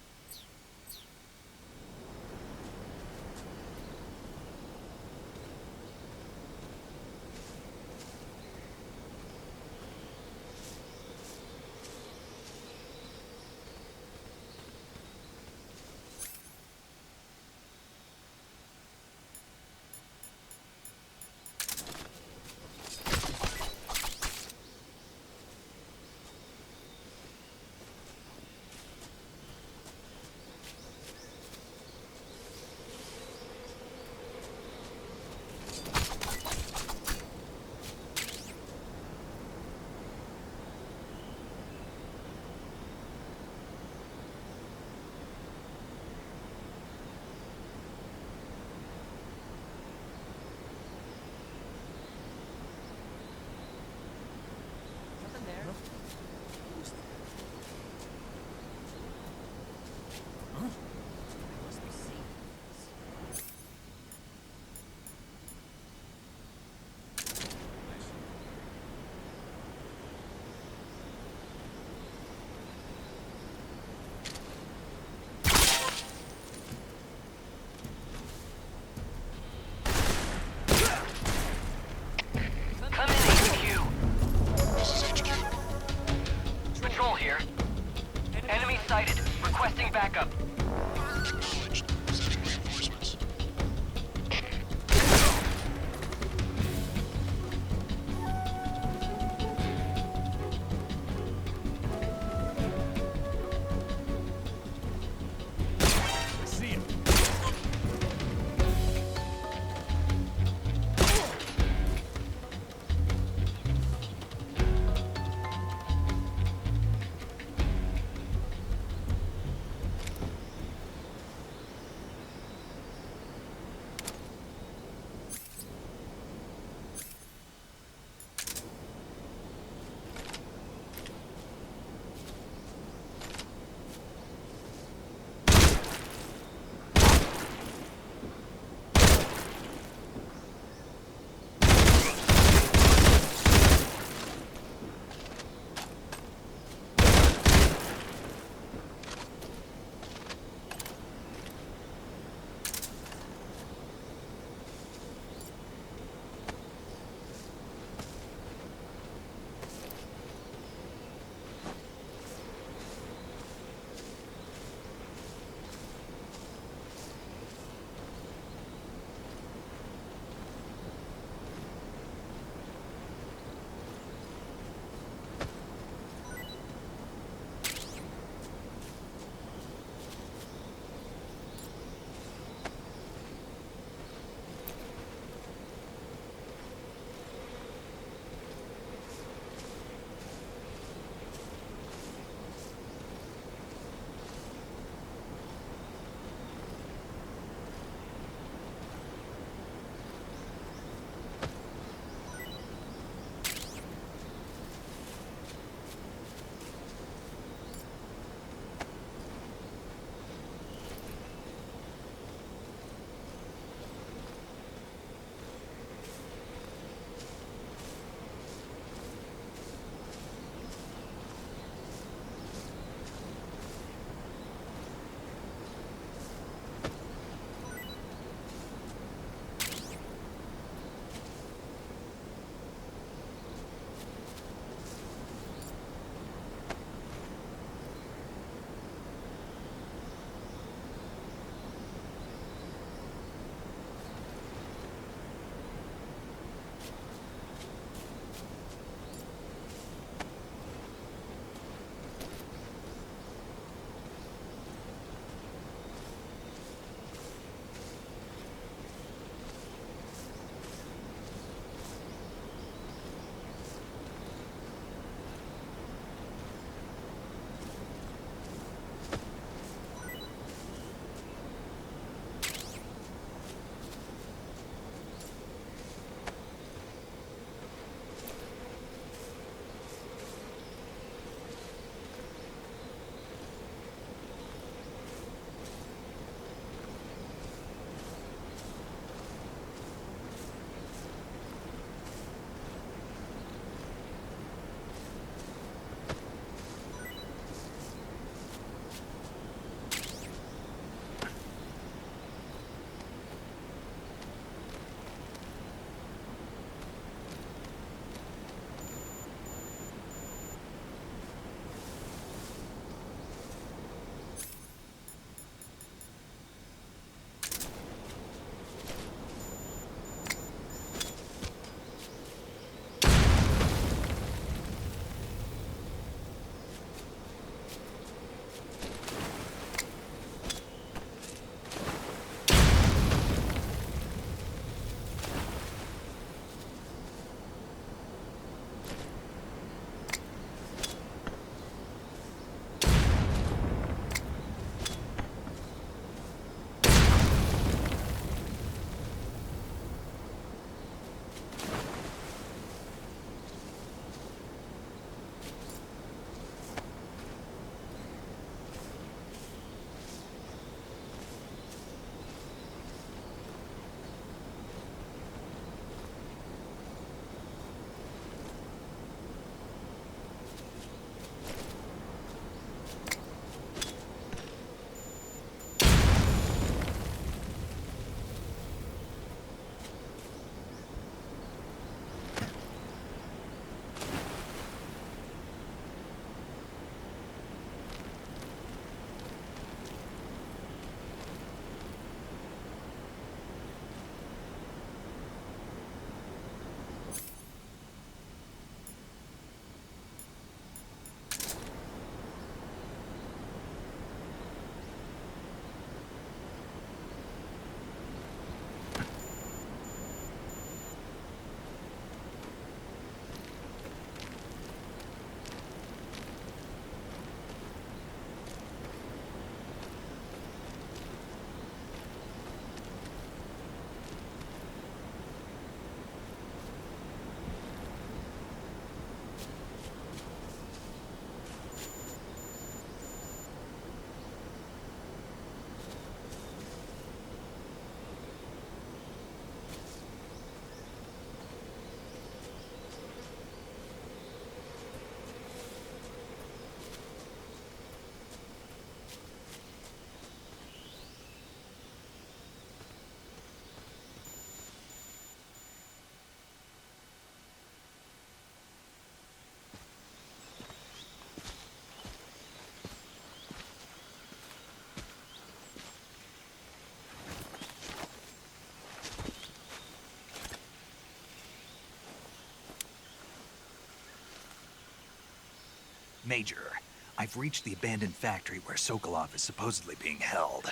Major, I've reached the abandoned factory where Sokolov is supposedly being held.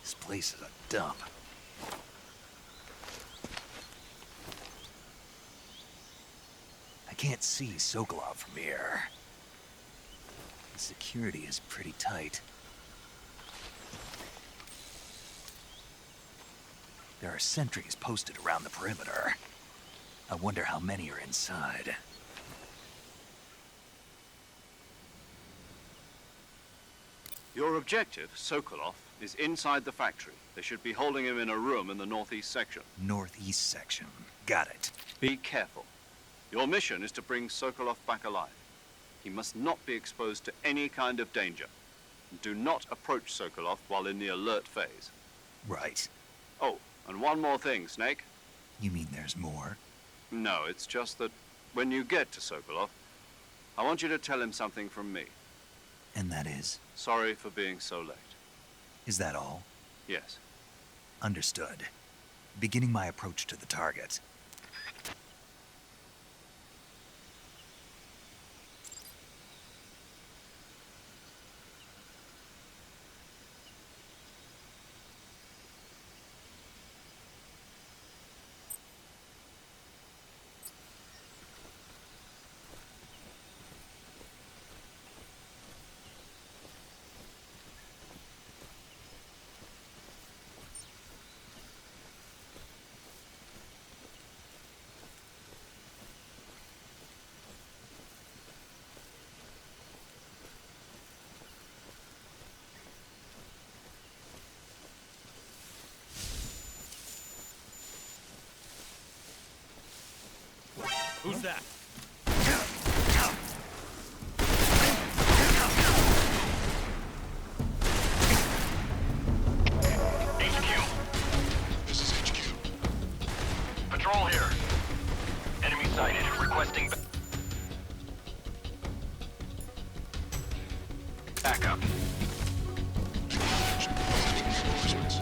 This place is a dump. I can't see Sokolov from here. The security is pretty tight. There are sentries posted around the perimeter. I wonder how many are inside. Your objective, Sokolov, is inside the factory. They should be holding him in a room in the northeast section. Northeast section. Got it. Be careful. Your mission is to bring Sokolov back alive. He must not be exposed to any kind of danger. Do not approach Sokolov while in the alert phase. Right. Oh, and one more thing, Snake. You mean there's more? No, it's just that when you get to Sokolov, I want you to tell him something from me. And that is? Sorry for being so late. Is that all? Yes. Understood. Beginning my approach to the target. Who's that? HQ. This is HQ. Patrol here. Enemy sighted. Requesting backup. Acknowledged. Sending reinforcements.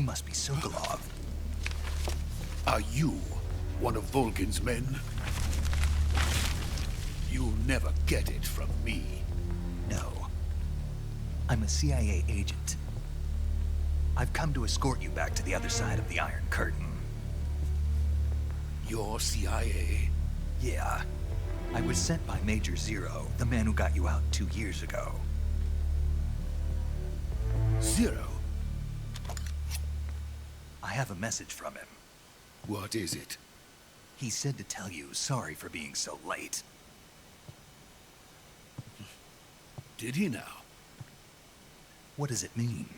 must be Sokolov. Are you one of Volgin's men? You'll never get it from me. No. I'm a CIA agent. I've come to escort you back to the other side of the Iron Curtain. You're CIA? Yeah. I was sent by Major Zero, the man who got you out 2 years ago. Zero? I have a message from him. What is it? He said to tell you sorry for being so late. Did he now? What does it mean?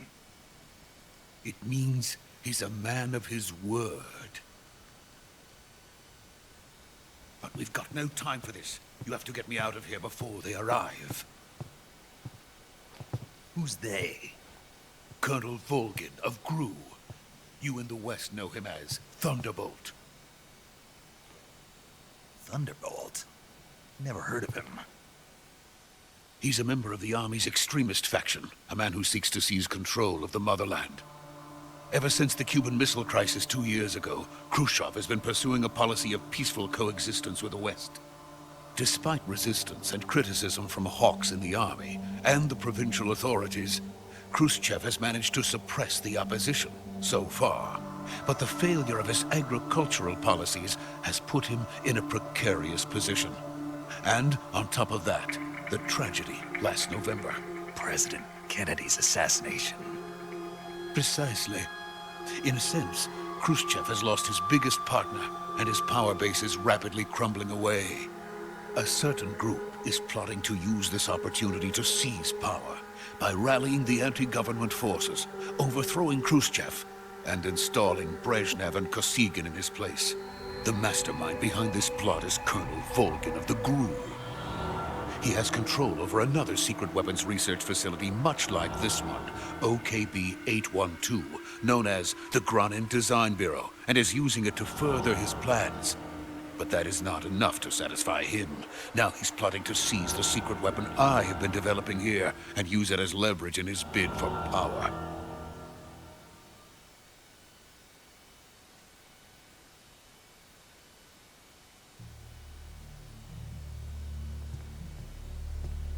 It means he's a man of his word. But we've got no time for this. You have to get me out of here before they arrive. Who's they? Colonel Volgin of GRU. You in the West know him as Thunderbolt. Thunderbolt? Never heard of him. He's a member of the Army's extremist faction, a man who seeks to seize control of the motherland. Ever since the Cuban Missile Crisis 2 years ago, Khrushchev has been pursuing a policy of peaceful coexistence with the West. Despite resistance and criticism from hawks in the army and the provincial authorities, Khrushchev has managed to suppress the opposition so far. But the failure of his agricultural policies has put him in a precarious position. And on top of that, the tragedy last November. President Kennedy's assassination. Precisely. In a sense, Khrushchev has lost his biggest partner, and his power base is rapidly crumbling away. A certain group is plotting to use this opportunity to seize power by rallying the anti-government forces, overthrowing Khrushchev, and installing Brezhnev and Kosygin in his place. The mastermind behind this plot is Colonel Volgin of the GRU. He has control over another secret weapons research facility much like this one, OKB-812, known as the Granin Design Bureau, and is using it to further his plans. But that is not enough to satisfy him. Now he's plotting to seize the secret weapon I have been developing here and use it as leverage in his bid for power.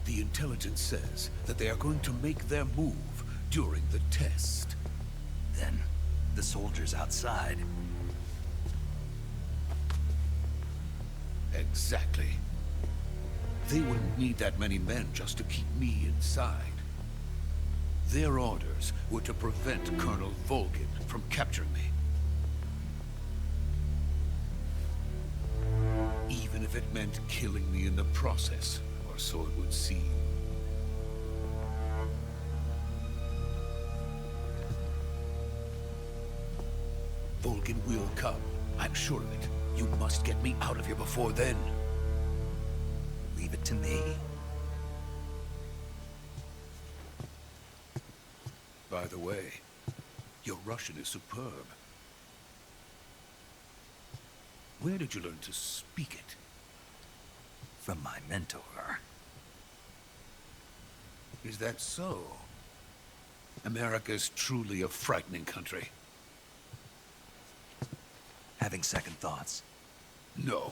The intelligence says that they are going to make their move during the test. Then, the soldiers outside. Exactly. They wouldn't need that many men just to keep me inside. Their orders were to prevent Colonel Volgin from capturing me. Even if it meant killing me in the process, or so it would seem. Volgin will come. I'm sure of it. You must get me out of here before then. Leave it to me. By the way, your Russian is superb. Where did you learn to speak it? From my mentor. Is that so? America's truly a frightening country. Having second thoughts. No.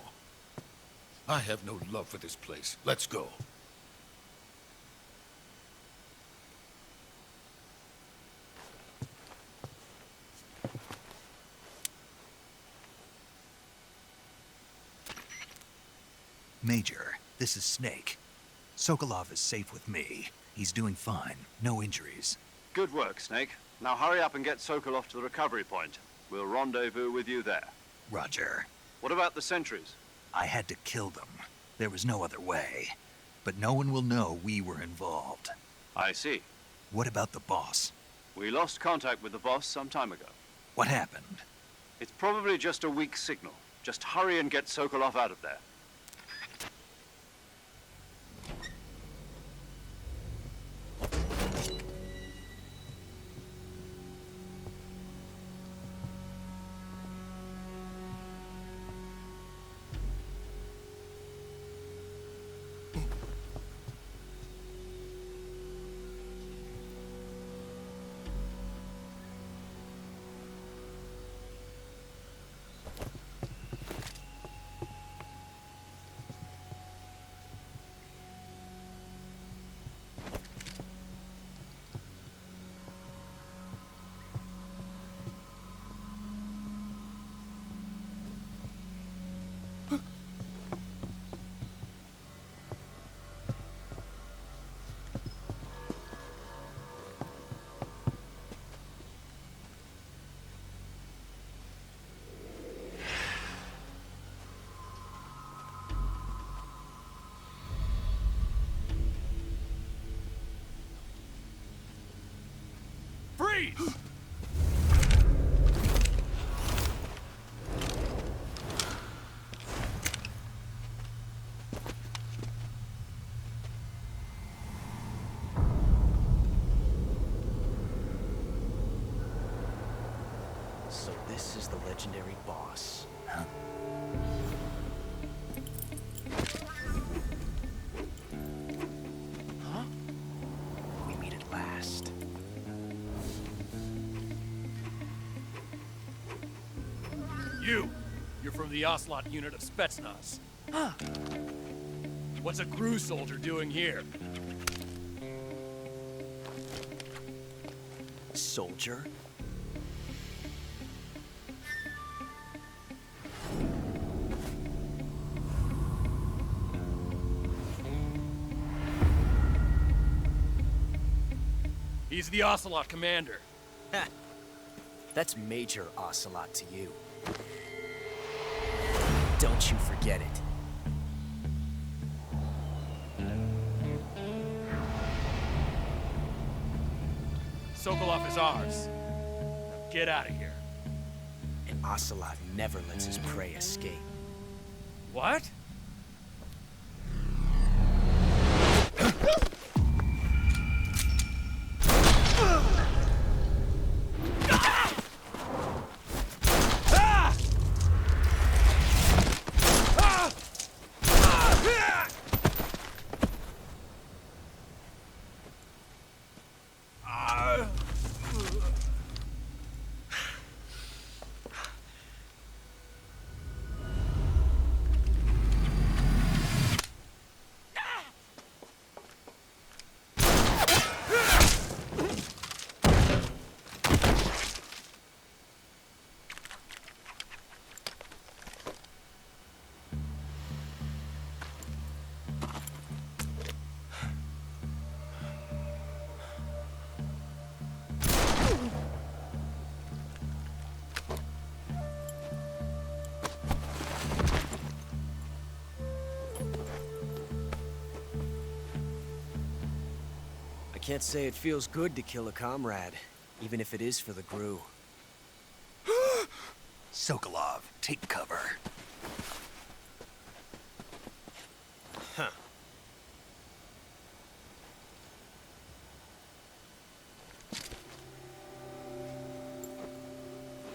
I have no love for this place. Let's go. Major, this is Snake. Sokolov is safe with me. He's doing fine. No injuries. Good work, Snake. Now hurry up and get Sokolov to the recovery point. We'll rendezvous with you there. Roger. What about the sentries? I had to kill them. There was no other way. But no one will know we were involved. I see. What about the boss? We lost contact with the boss some time ago. What happened? It's probably just a weak signal. Just hurry and get Sokolov out of there. Freeze! So this is the legendary boss. Huh? We meet at last. You're from the Ocelot unit of Spetsnaz. Huh. What's a crew soldier doing here? Soldier? He's the Ocelot commander. Ha! That's Major Ocelot to you. Don't you forget it. Sokolov is ours. Now get out of here. And Ocelot never lets his prey escape. What? I can't say it feels good to kill a comrade, even if it is for the GRU. Sokolov, take cover. Huh.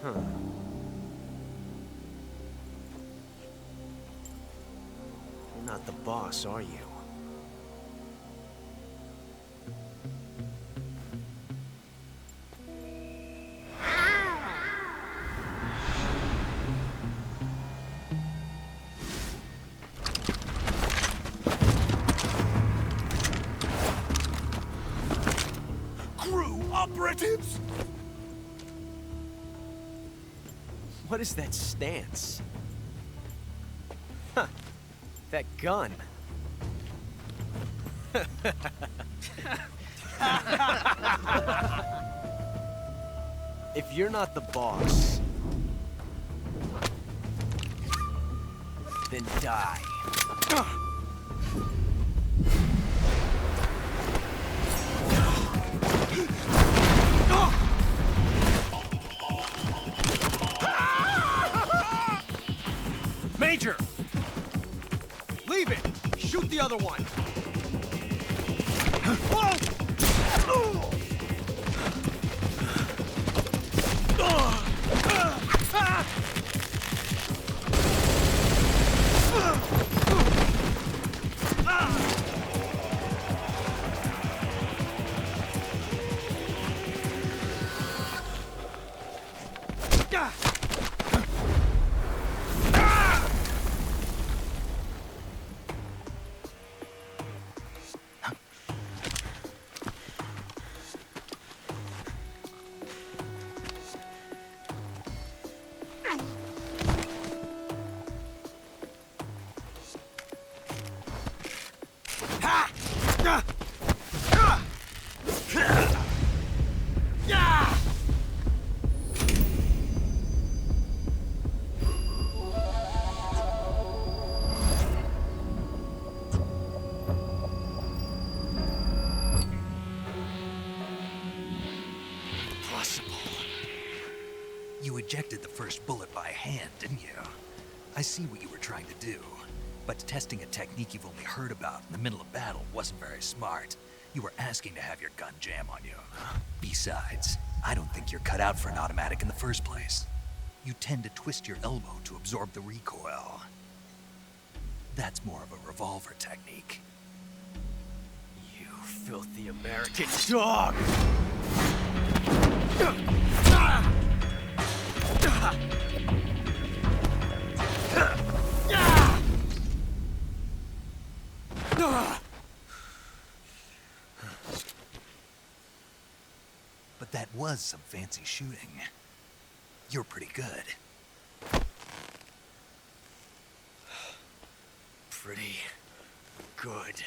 Huh. You're not the boss, are you? Operatives! What is that stance? Huh. That gun. If you're not the boss, then die. Major! Leave it! Shoot the other one! ejected the first bullet by hand, didn't you? I see what you were trying to do. But testing a technique you've only heard about in the middle of battle wasn't very smart. You were asking to have your gun jam on you. Besides, I don't think you're cut out for an automatic in the first place. You tend to twist your elbow to absorb the recoil. That's more of a revolver technique. You filthy American dog! But that was some fancy shooting. You're pretty good. Pretty good.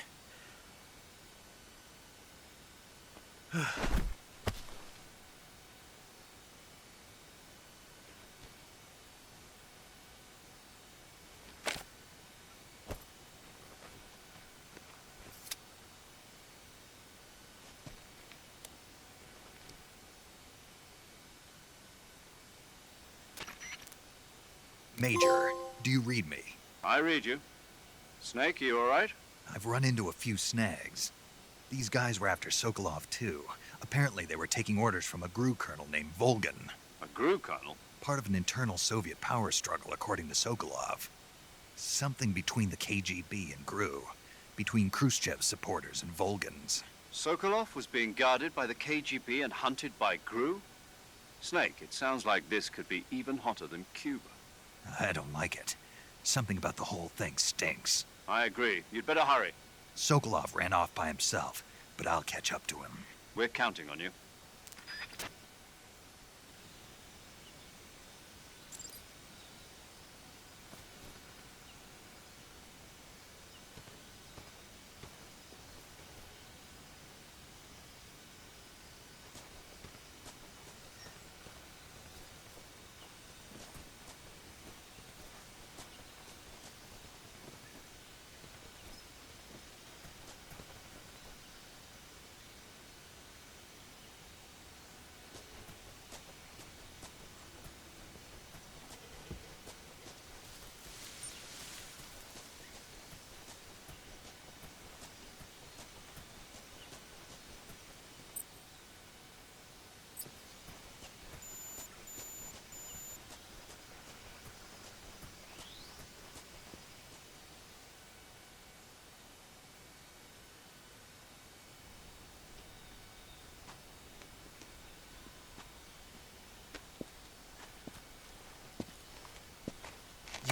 Major, do you read me? I read you. Snake, you all right? I've run into a few snags. These guys were after Sokolov too. Apparently they were taking orders from a GRU colonel named Volgan. A GRU colonel? Part of an internal Soviet power struggle, according to Sokolov. Something between the KGB and GRU. Between Khrushchev's supporters and Volgan's. Sokolov was being guarded by the KGB and hunted by GRU? Snake, it sounds like this could be even hotter than Cuba. I don't like it. Something about the whole thing stinks. I agree. You'd better hurry. Sokolov ran off by himself, but I'll catch up to him. We're counting on you.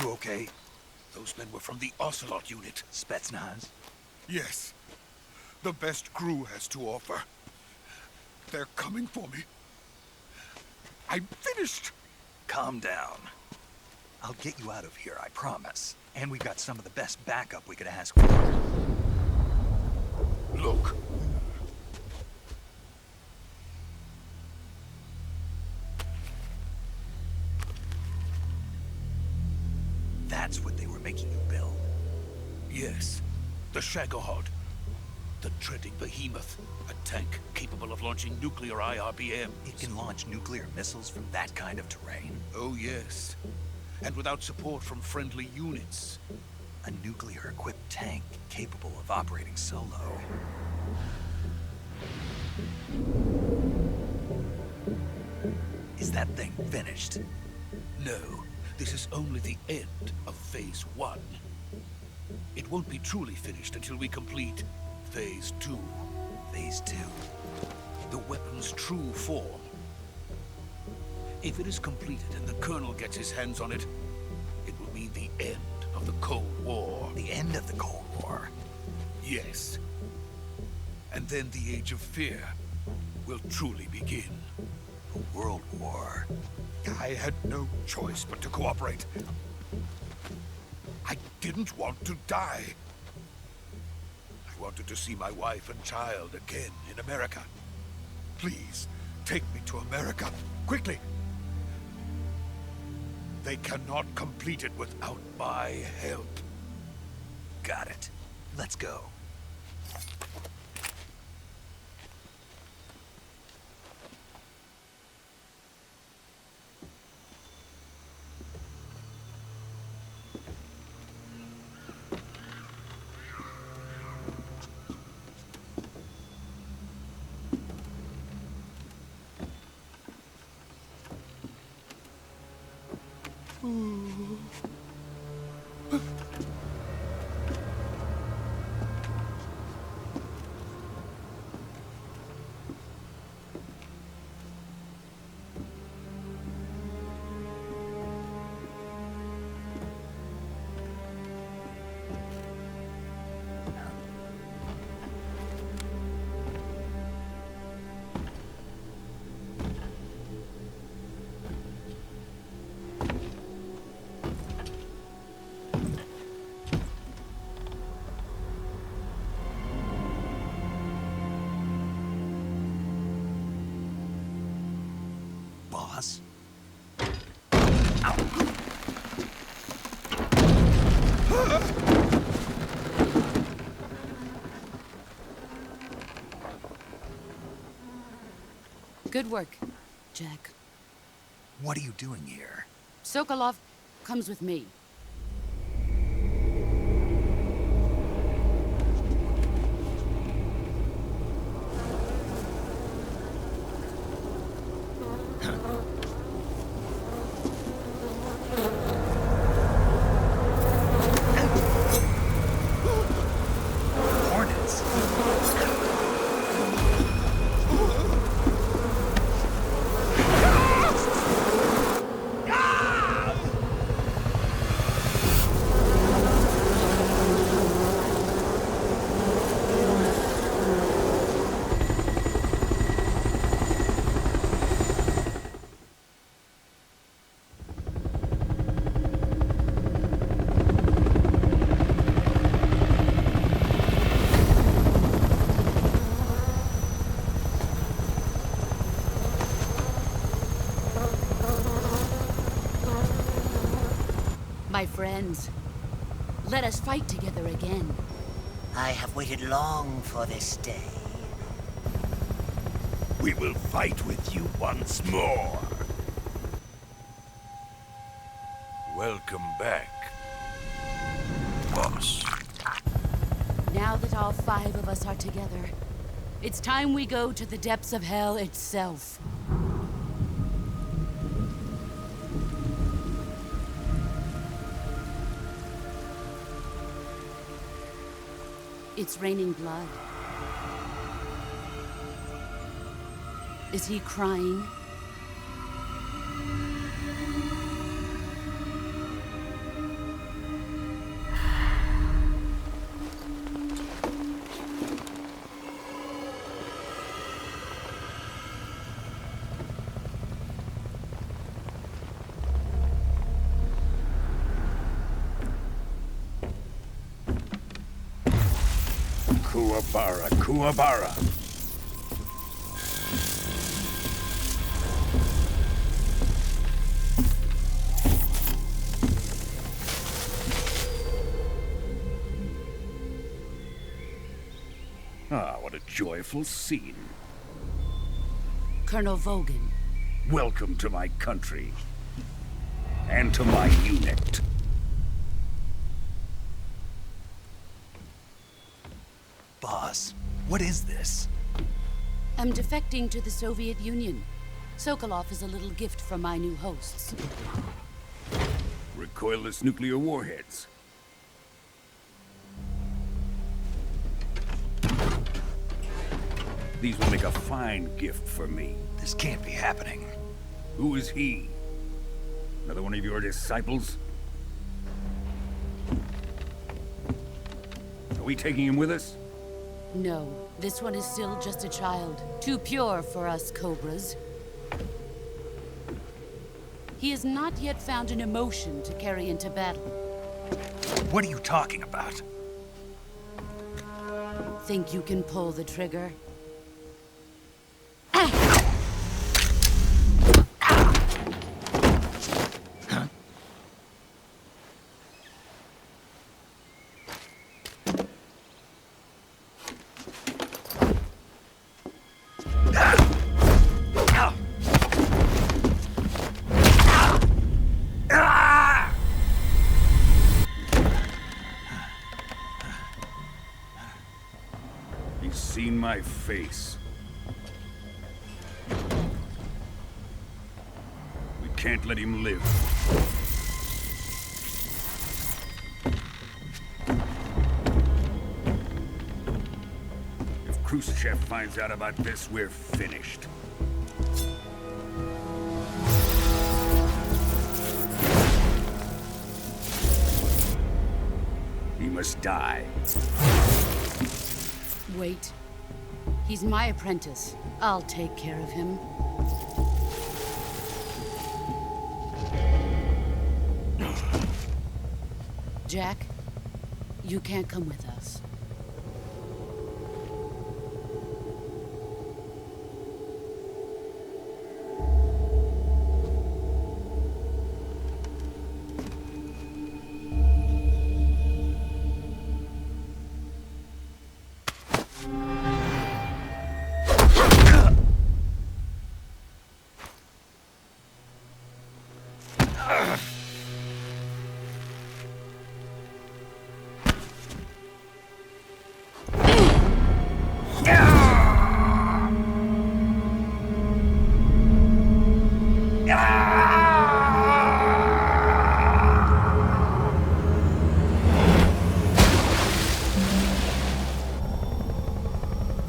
You okay? Those men were from the Ocelot unit. Spetsnaz? Yes. The best GRU has to offer. They're coming for me. I'm finished. Calm down. I'll get you out of here, I promise. And we've got some of the best backup we could ask for. Look. That's what they were making you build. Yes. The Shagohod. The treading behemoth. A tank capable of launching nuclear IRBMs. It can launch nuclear missiles from that kind of terrain. Oh, yes. And without support from friendly units. A nuclear-equipped tank capable of operating solo. Is that thing finished? No. This is only the end of Phase 1. It won't be truly finished until we complete Phase 2. Phase 2. The weapon's true form. If it is completed and the Colonel gets his hands on it, it will mean the end of the Cold War. The end of the Cold War? Yes. And then the Age of Fear will truly begin. A world war. I had no choice but to cooperate. I didn't want to die. I wanted to see my wife and child again in America. Please, take me to America, quickly. They cannot complete it without my help. Got it. Let's go. Boss? Good work, Jack. What are you doing here? Sokolov comes with me. Hornets? My friends, let us fight together again. I have waited long for this day. We will fight with you once more. Welcome back, boss. Now that all 5 of us are together, it's time we go to the depths of hell itself. It's raining blood. Is he crying? Kuwabara, Kuwabara. Ah, what a joyful scene. Colonel Vogan. Welcome to my country. And to my unit. Boss, what is this? I'm defecting to the Soviet Union. Sokolov is a little gift from my new hosts. Recoilless nuclear warheads. These will make a fine gift for me. This can't be happening. Who is he? Another one of your disciples? Are we taking him with us? No, this one is still just a child. Too pure for us Cobras. He has not yet found an emotion to carry into battle. What are you talking about? Think you can pull the trigger? He's seen my face. We can't let him live. Khrushchev finds out about this, we're finished. He must die. Wait. He's my apprentice. I'll take care of him. Jack, you can't come with us.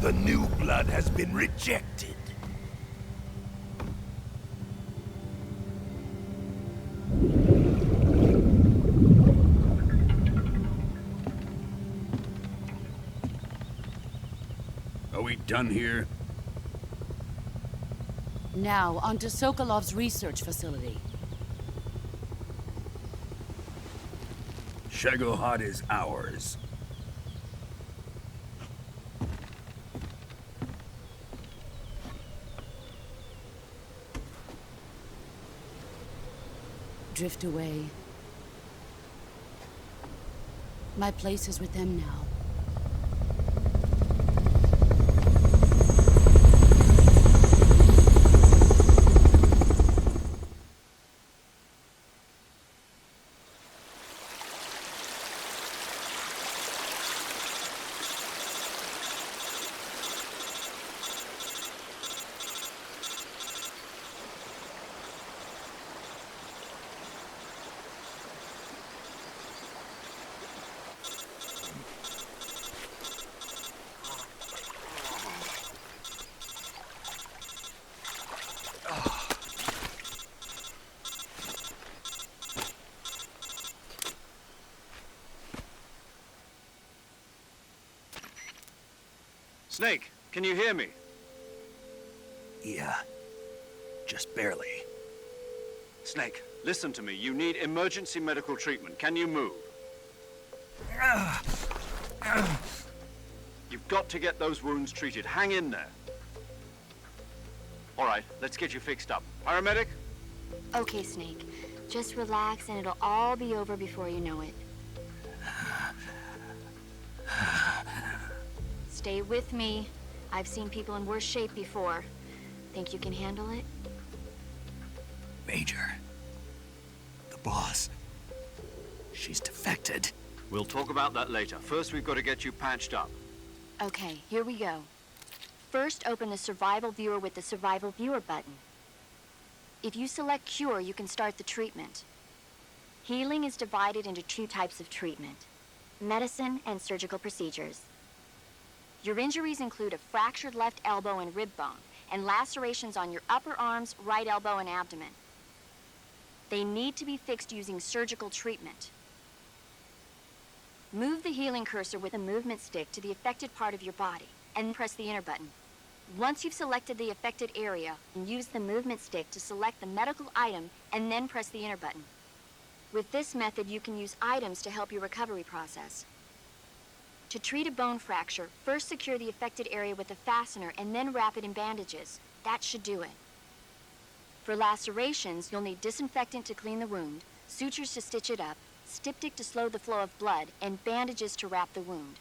The new blood has been rejected. Are we done here? Now, onto Sokolov's research facility. Shagohod is ours. Drift away. My place is with them now. Snake, can you hear me? Yeah. Just barely. Snake, listen to me. You need emergency medical treatment. Can you move? You've got to get those wounds treated. Hang in there. All right, let's get you fixed up. Paramedic? Okay, Snake. Just relax and it'll all be over before you know it. Stay with me. I've seen people in worse shape before. Think you can handle it? Major. The boss. She's defected. We'll talk about that later. First, we've got to get you patched up. Okay, here we go. First, open the Survival Viewer with the Survival Viewer button. If you select Cure, you can start the treatment. Healing is divided into two types of treatment: medicine and surgical procedures. Your injuries include a fractured left elbow and rib bone, and lacerations on your upper arms, right elbow, and abdomen. They need to be fixed using surgical treatment. Move the healing cursor with a movement stick to the affected part of your body, and press the enter button. Once you've selected the affected area, use the movement stick to select the medical item, and then press the enter button. With this method, you can use items to help your recovery process. To treat a bone fracture, first secure the affected area with a fastener and then wrap it in bandages. That should do it. For lacerations, you'll need disinfectant to clean the wound, sutures to stitch it up, styptic to slow the flow of blood, and bandages to wrap the wound.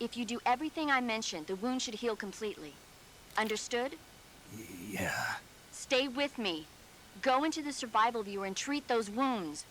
If you do everything I mentioned, the wound should heal completely. Understood? Yeah. Stay with me. Go into the Survival Viewer and treat those wounds.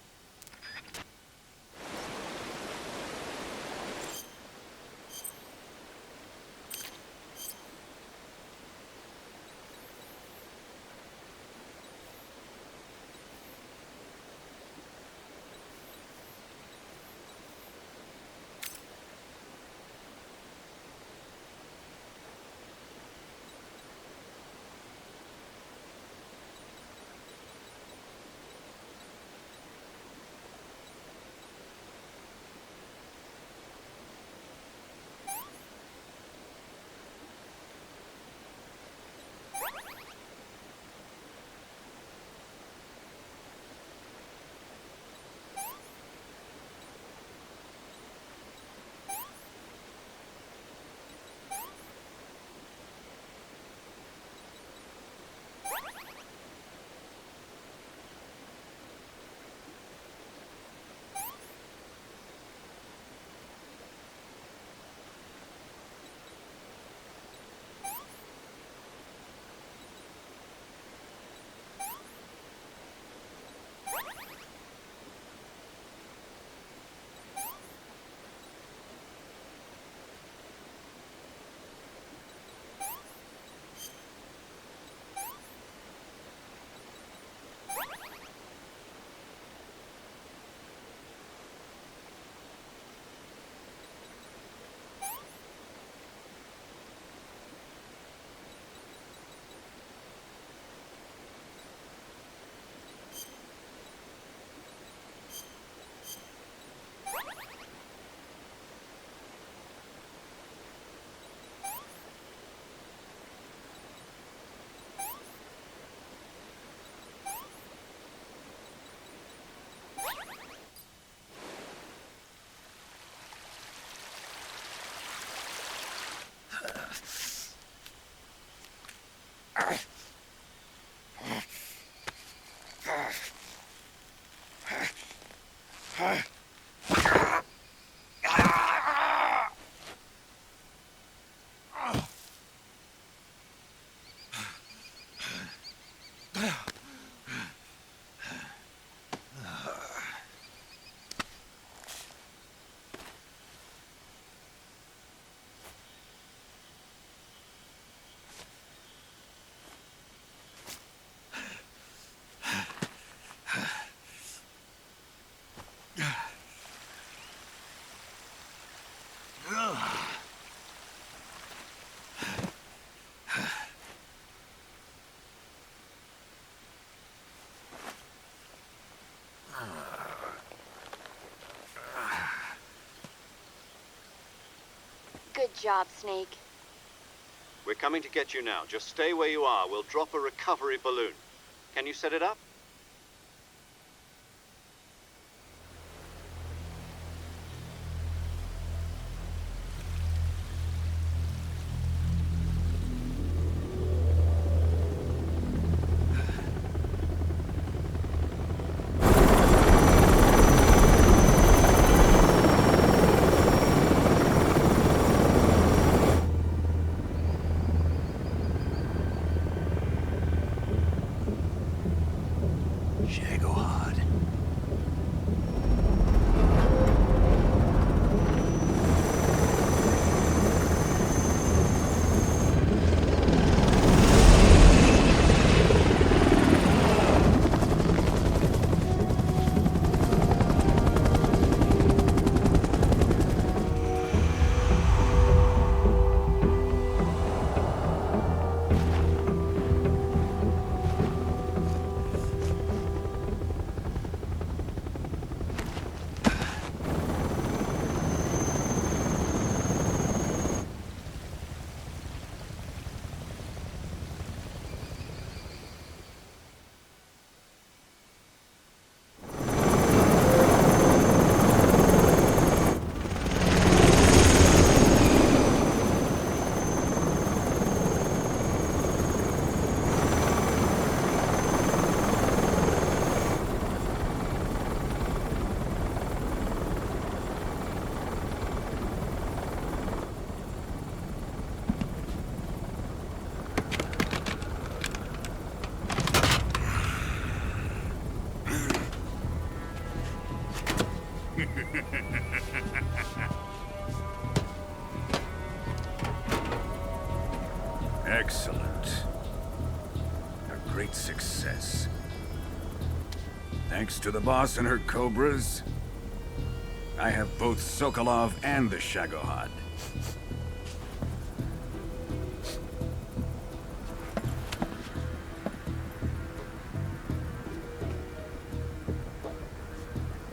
Good job, Snake. We're coming to get you now. Just stay where you are. We'll drop a recovery balloon. Can you set it up? Excellent. A great success. Thanks to the boss and her cobras, I have both Sokolov and the Shagohod.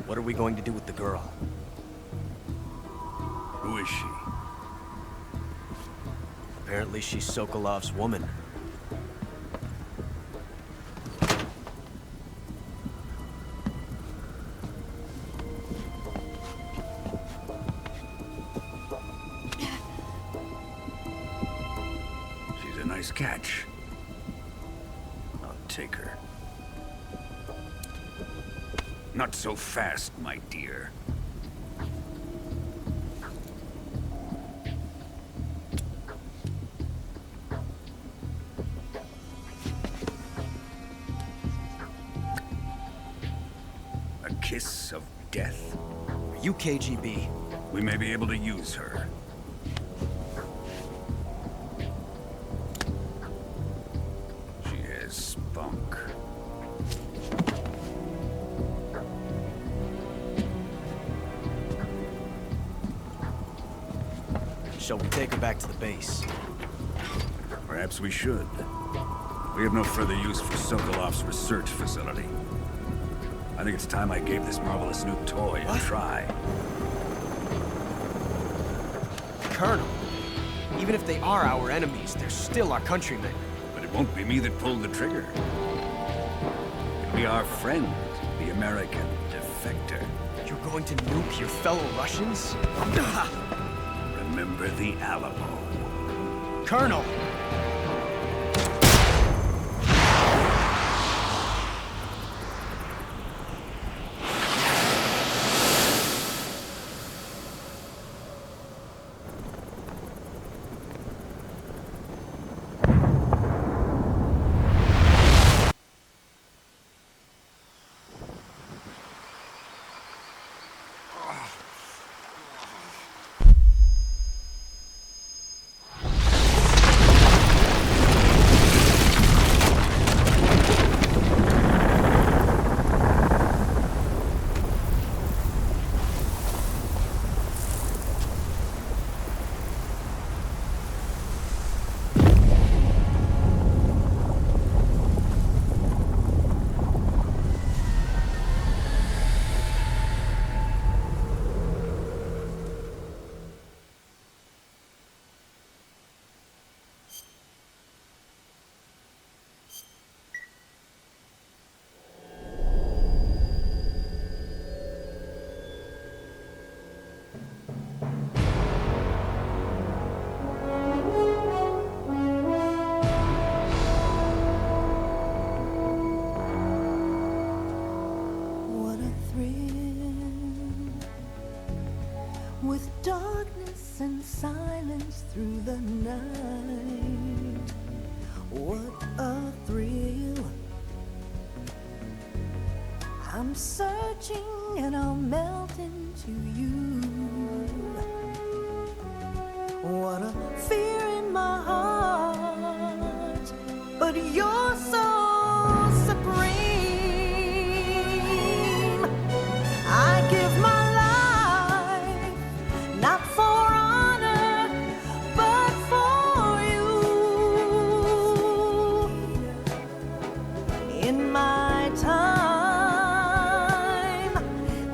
What are we going to do with the girl? Who is she? Apparently she's Sokolov's woman. She's a nice catch. I'll take her. Not so fast, my dear. A kiss of death. Are you KGB? We may be able to use her. She has spunk. Shall we take her back to the base? Perhaps we should. We have no further use for Sokolov's research facility. I think it's time I gave this marvelous new toy a try. Colonel, even if they are our enemies, they're still our countrymen. But it won't be me that pulled the trigger. It'll be our friend, the American defector. You're going to nuke your fellow Russians? Remember the Alamo. Colonel! with darkness and silence through the night. What a thrill. I'm searching and I'll melt into you. What a fear in my heart, but you're so supreme. I give my life, not for honor, but for you. In my time,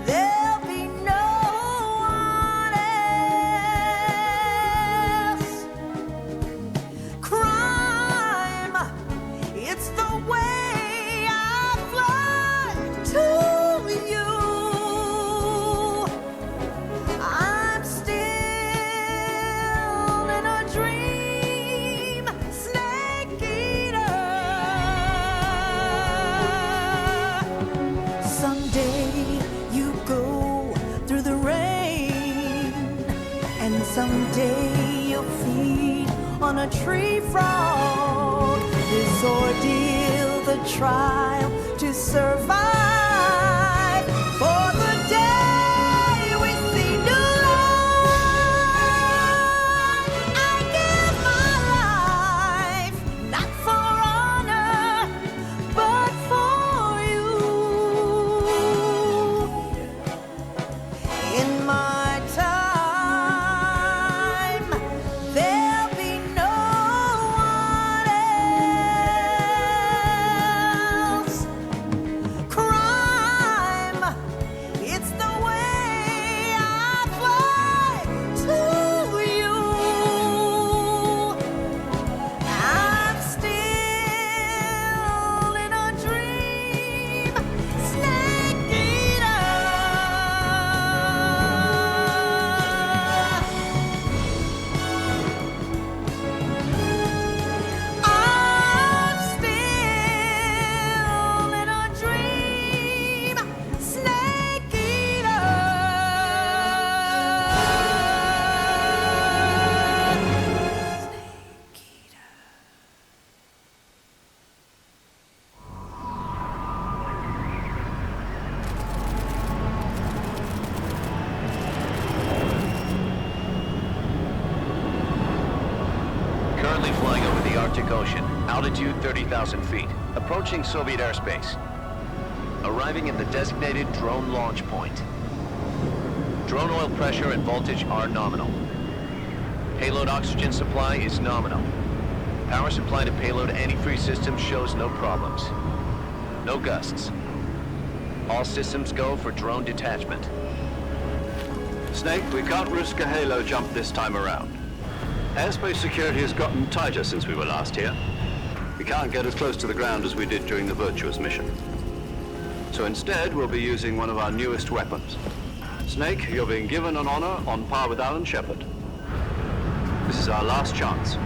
there'll be no one else. Crime, it's the way I fly to you. I'm still in a dream, snake eater. Someday you go through the rain, and someday you'll feed on a tree frog. This ordeal, the trial to survive, for the day we see new life. I give my life, not for honor, but for you. In my time, there'll be no one else. Crime, it's the way I fly to you. I'm still in a dream, snake eater. I'm still in a dream, snake eater. Currently flying over the Arctic Ocean, altitude 30,000 feet, approaching Soviet airspace. Arriving at the designated drone launch point. Drone oil pressure and voltage are nominal. Payload oxygen supply is nominal. Power supply to payload antifreeze system shows no problems. No gusts. All systems go for drone detachment. Snake, we can't risk a halo jump this time around. Airspace security has gotten tighter since we were last here. We can't get as close to the ground as we did during the Virtuous Mission. So instead, we'll be using one of our newest weapons. Snake, you're being given an honor on par with Alan Shepard. This is our last chance.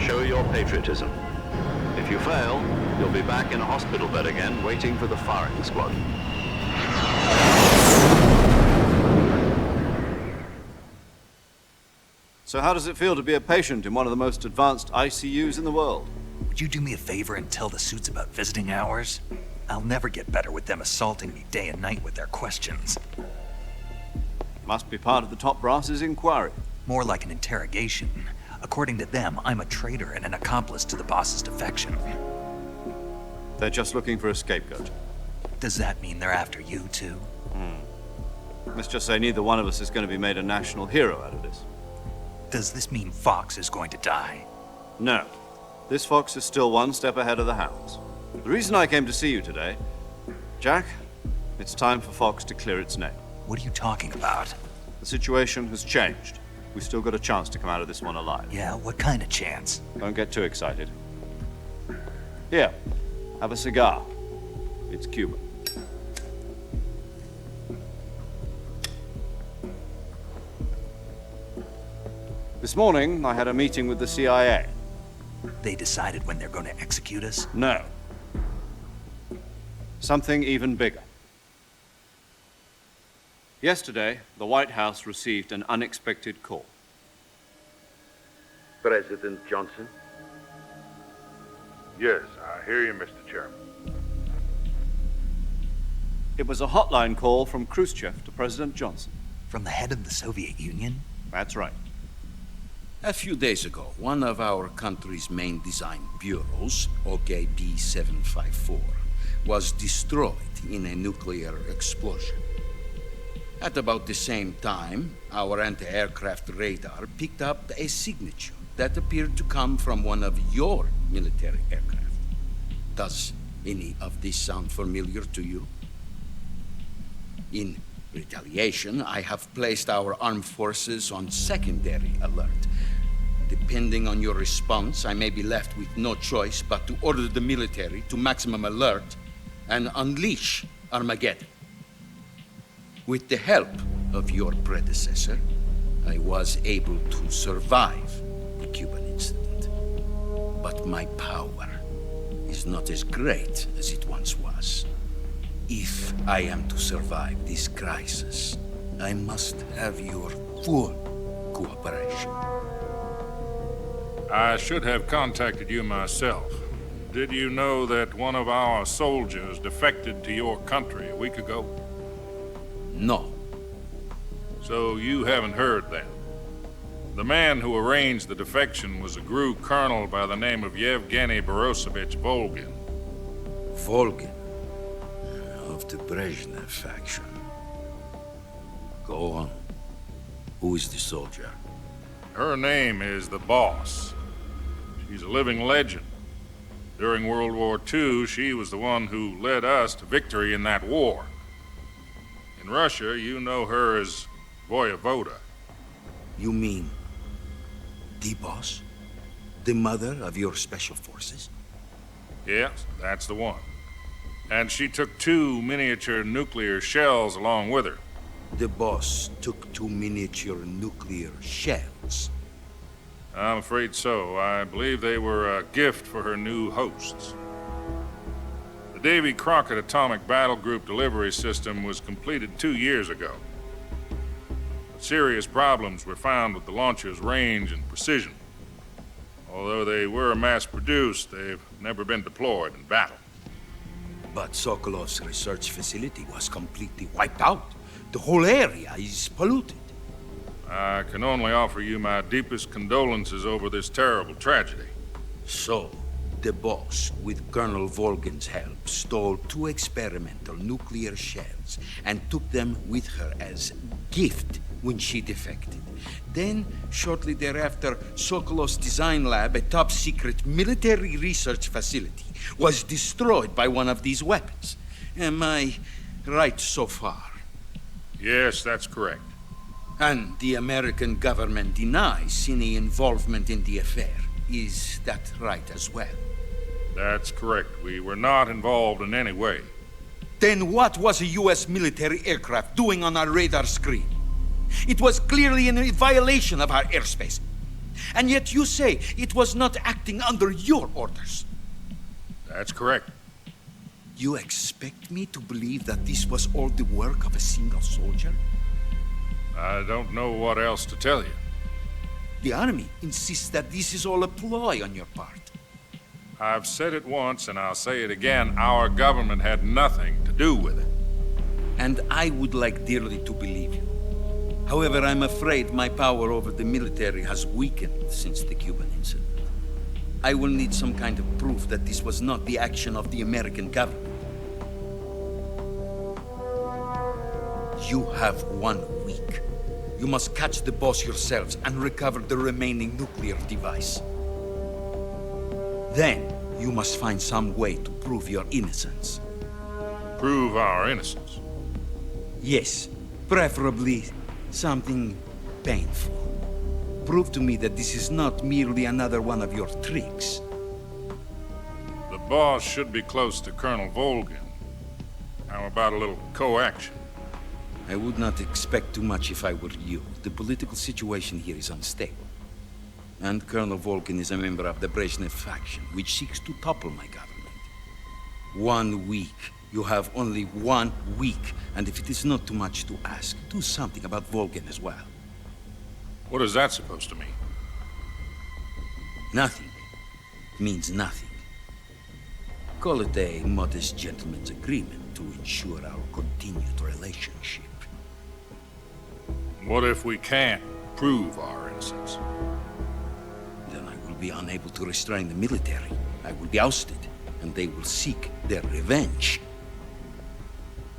Show your patriotism. If you fail, you'll be back in a hospital bed again, waiting for the firing squad. So how does it feel to be a patient in one of the most advanced ICUs in the world? Would you do me a favor and tell the suits about visiting hours? I'll never get better with them assaulting me day and night with their questions. Must be part of the top brass's inquiry. More like an interrogation. According to them, I'm a traitor and an accomplice to the boss's defection. They're just looking for a scapegoat. Does that mean they're after you, too? Let's just say neither one of us is going to be made a national hero out of this. Does this mean Fox is going to die? No. This fox is still one step ahead of the hounds. The reason I came to see you today, Jack, it's time for Fox to clear its name. What are you talking about? The situation has changed. We've still got a chance to come out of this one alive. Yeah, what kind of chance? Don't get too excited. Here, have a cigar. It's Cuban. This morning, I had a meeting with the CIA. They decided when they're going to execute us? No. Something even bigger. Yesterday, the White House received an unexpected call. President Johnson? Yes, I hear you, Mr. Chairman. It was a hotline call from Khrushchev to President Johnson. From the head of the Soviet Union? That's right. A few days ago, one of our country's main design bureaus, OKB 754, was destroyed in a nuclear explosion. At about the same time, our anti-aircraft radar picked up a signature that appeared to come from one of your military aircraft. Does any of this sound familiar to you? In retaliation, I have placed our armed forces on secondary alert. Depending on your response, I may be left with no choice but to order the military to maximum alert and unleash Armageddon. With the help of your predecessor, I was able to survive the Cuban incident. But my power is not as great as it once was. If I am to survive this crisis, I must have your full cooperation. I should have contacted you myself. Did you know that one of our soldiers defected to your country a week ago? No. So you haven't heard then? The man who arranged the defection was a GRU colonel by the name of Yevgeny Borosovich Volgin. Volgin? Of the Brezhnev faction. Go on. Who is the soldier? Her name is the Boss. She's a living legend. During World War II, she was the one who led us to victory in that war. In Russia, you know her as Voyevoda. You mean the Boss? The mother of your special forces? Yes, that's the one. And she took 2 miniature nuclear shells along with her. The Boss took 2 miniature nuclear shells? I'm afraid so. I believe they were a gift for her new hosts. The Davy Crockett Atomic Battle Group delivery system was completed 2 years ago. But serious problems were found with the launcher's range and precision. Although they were mass-produced, they've never been deployed in battle. But Sokolov's research facility was completely wiped out. The whole area is polluted. I can only offer you my deepest condolences over this terrible tragedy. So, the Boss, with Colonel Volgin's help, stole 2 experimental nuclear shells and took them with her as gift when she defected. Then, shortly thereafter, Sokolov's design lab, a top-secret military research facility, was destroyed by one of these weapons. Am I right so far? Yes, that's correct. And the American government denies any involvement in the affair. Is that right as well? That's correct. We were not involved in any way. Then what was a U.S. military aircraft doing on our radar screen? It was clearly in violation of our airspace. And yet you say it was not acting under your orders. That's correct. You expect me to believe that this was all the work of a single soldier? I don't know what else to tell you. The army insists that this is all a ploy on your part. I've said it once and I'll say it again. Our government had nothing to do with it. And I would like dearly to believe you. However, I'm afraid my power over the military has weakened since the Cuban incident. I will need some kind of proof that this was not the action of the American government. You have 1 week. You must catch the Boss yourselves and recover the remaining nuclear device. Then, you must find some way to prove your innocence. Prove our innocence? Yes, preferably something painful. Prove to me that this is not merely another one of your tricks. The Boss should be close to Colonel Volgin. How about a little co-action? I would not expect too much if I were you. The political situation here is unstable. And Colonel Volgin is a member of the Brezhnev faction, which seeks to topple my government. 1 week You have only 1 week, and if it is not too much to ask, do something about Volgin as well. What is that supposed to mean? Nothing means nothing. Call it a modest gentleman's agreement to ensure our continued relationship. What if we can't prove our innocence? Then I will be unable to restrain the military. I will be ousted, and they will seek their revenge.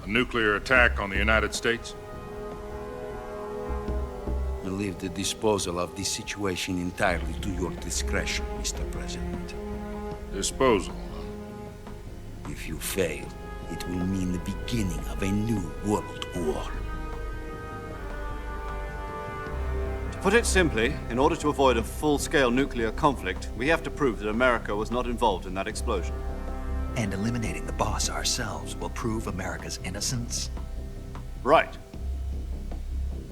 A nuclear attack on the United States? I leave the disposal of this situation entirely to your discretion, Mr. President. Disposal? If you fail, it will mean the beginning of a new world war. To put it simply, in order to avoid a full-scale nuclear conflict, we have to prove that America was not involved in that explosion. And eliminating the boss ourselves will prove America's innocence? Right.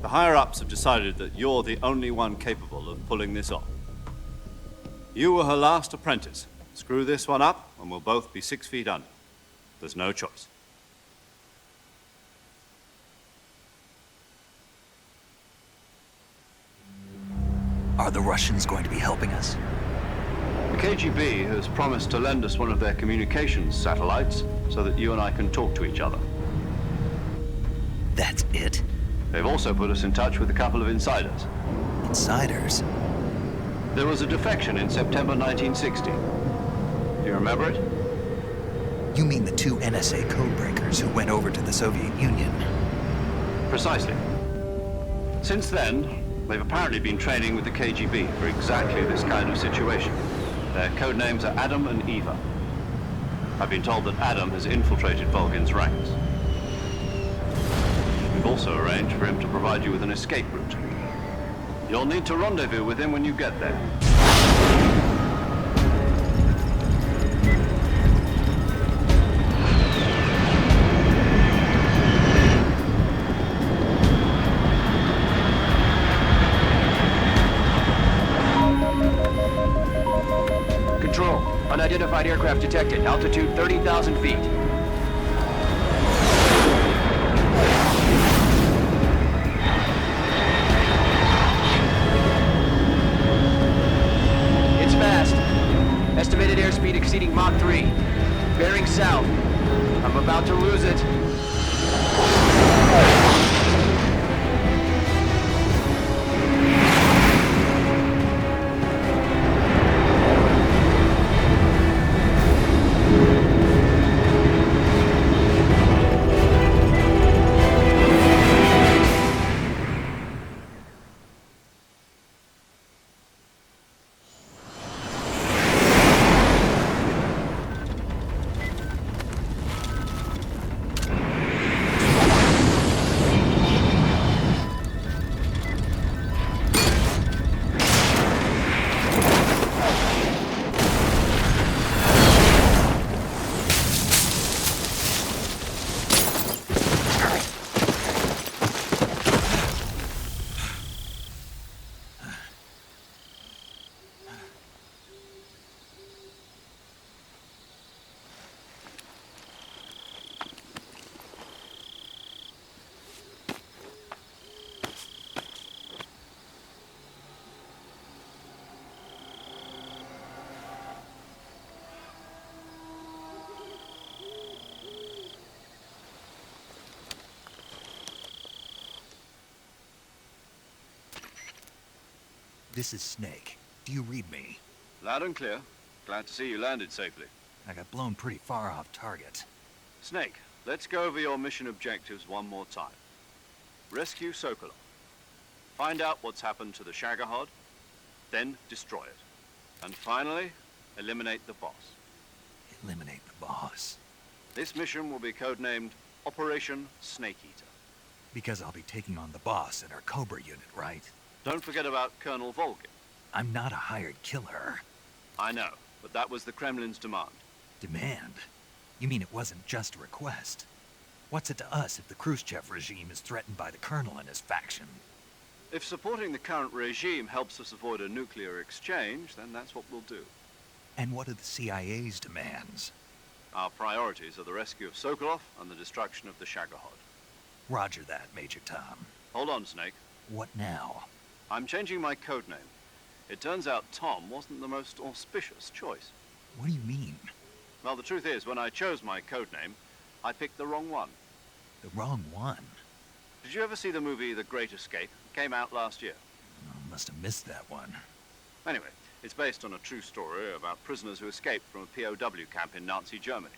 The higher-ups have decided that you're the only one capable of pulling this off. You were her last apprentice. Screw this one up, and we'll both be 6 feet under. There's no choice. Are the Russians going to be helping us? The KGB has promised to lend us one of their communications satellites so that you and I can talk to each other. That's it? They've also put us in touch with a couple of insiders. Insiders? There was a defection in September 1960. Do you remember it? You mean the 2 NSA codebreakers who went over to the Soviet Union? Precisely. Since then, they've apparently been training with the KGB for exactly this kind of situation. Their code names are Adam and Eva. I've been told that Adam has infiltrated Volgin's ranks. We've also arranged for him to provide you with an escape route. You'll need to rendezvous with him when you get there. Control, unidentified aircraft detected. Altitude 30,000 feet. It's fast. Estimated airspeed exceeding Mach 3. Bearing south. I'm about to lose it. This is Snake. Do you read me? Loud and clear. Glad to see you landed safely. I got blown pretty far off target. Snake, let's go over your mission objectives one more time. Rescue Sokolov. Find out what's happened to the Shagohod, then destroy it. And finally, eliminate the boss. Eliminate the boss? This mission will be codenamed Operation Snake Eater. Because I'll be taking on the boss and our Cobra unit, right? Don't forget about Colonel Volgin. I'm not a hired killer. I know, but that was the Kremlin's demand. Demand? You mean it wasn't just a request? What's it to us if the Khrushchev regime is threatened by the Colonel and his faction? If supporting the current regime helps us avoid a nuclear exchange, then that's what we'll do. And what are the CIA's demands? Our priorities are the rescue of Sokolov and the destruction of the Shagohod. Roger that, Major Tom. Hold on, Snake. What now? I'm changing my code name. It turns out Tom wasn't the most auspicious choice. What do you mean? Well, the truth is, when I chose my code name, I picked the wrong one. The wrong one? Did you ever see the movie The Great Escape? It came out last year. I must have missed that one. Anyway, it's based on a true story about prisoners who escaped from a POW camp in Nazi Germany.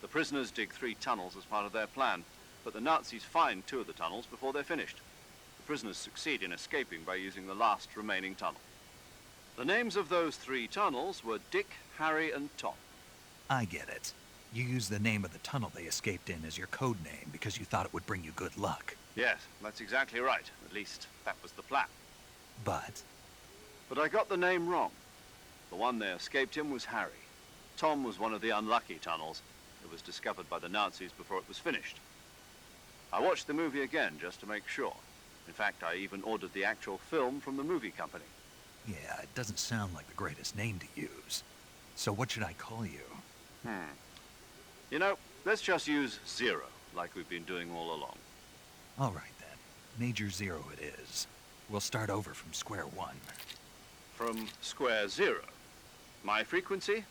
The prisoners dig 3 tunnels as part of their plan, but the Nazis find 2 of the tunnels before they're finished. The prisoners succeed in escaping by using the last remaining tunnel. The names of those 3 tunnels were Dick, Harry, and Tom. I get it. You used the name of the tunnel they escaped in as your code name because you thought it would bring you good luck. Yes, that's exactly right. At least, that was the plan. But I got the name wrong. The one they escaped in was Harry. Tom was one of the unlucky tunnels. It was discovered by the Nazis before it was finished. I watched the movie again just to make sure. In fact, I even ordered the actual film from the movie company. yeah, it doesn't sound like the greatest name to use. So what should I call you? You know, let's just use Zero, like we've been doing all along. All right, then. Major Zero it is. We'll start over from square one. From square 0. My frequency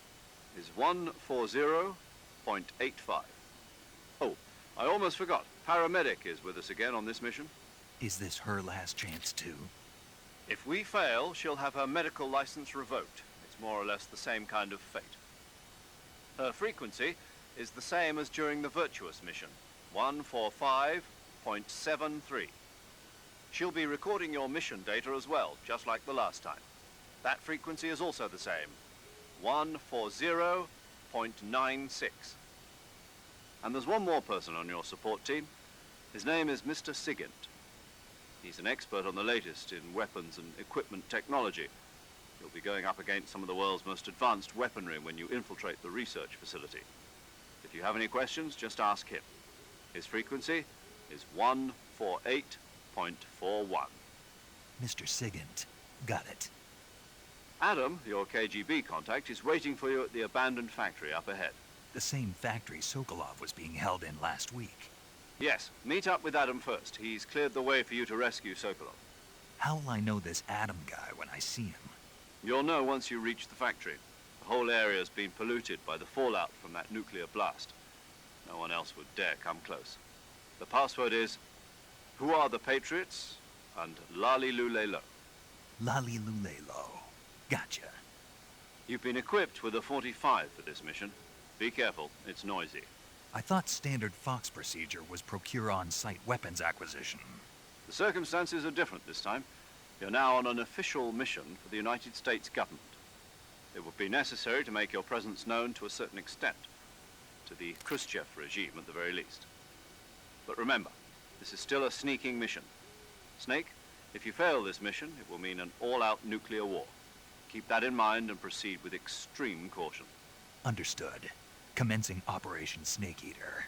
is 140.85. Oh, I almost forgot. Paramedic is with us again on this mission. Is this her last chance, too? If we fail, she'll have her medical license revoked. It's more or less the same kind of fate. Her frequency is the same as during the Virtuous Mission, 145.73. She'll be recording your mission data as well, just like the last time. That frequency is also the same, 140.96. And there's one more person on your support team. His name is Mr. Sigint. He's an expert on the latest in weapons and equipment technology. You'll be going up against some of the world's most advanced weaponry when you infiltrate the research facility. If you have any questions, just ask him. His frequency is 148.41. Mr. Sigint. Got it. Adam, your KGB contact, is waiting for you at the abandoned factory up ahead. The same factory Sokolov was being held in last week. Yes, meet up with Adam first. He's cleared the way for you to rescue Sokolov. How will I know this Adam guy when I see him? You'll know once you reach the factory. The whole area's been polluted by the fallout from that nuclear blast. No one else would dare come close. The password is, "Who are the Patriots?" and Lali Lule Lo. Lali Lule Lo. Gotcha. You've been equipped with a 45 for this mission. Be careful, it's noisy. I thought standard Fox procedure was procure on-site weapons acquisition. The circumstances are different this time. You're now on an official mission for the United States government. It would be necessary to make your presence known to a certain extent, to the Khrushchev regime at the very least. But remember, this is still a sneaking mission. Snake, if you fail this mission, it will mean an all-out nuclear war. Keep that in mind and proceed with extreme caution. Understood. Commencing Operation Snake Eater.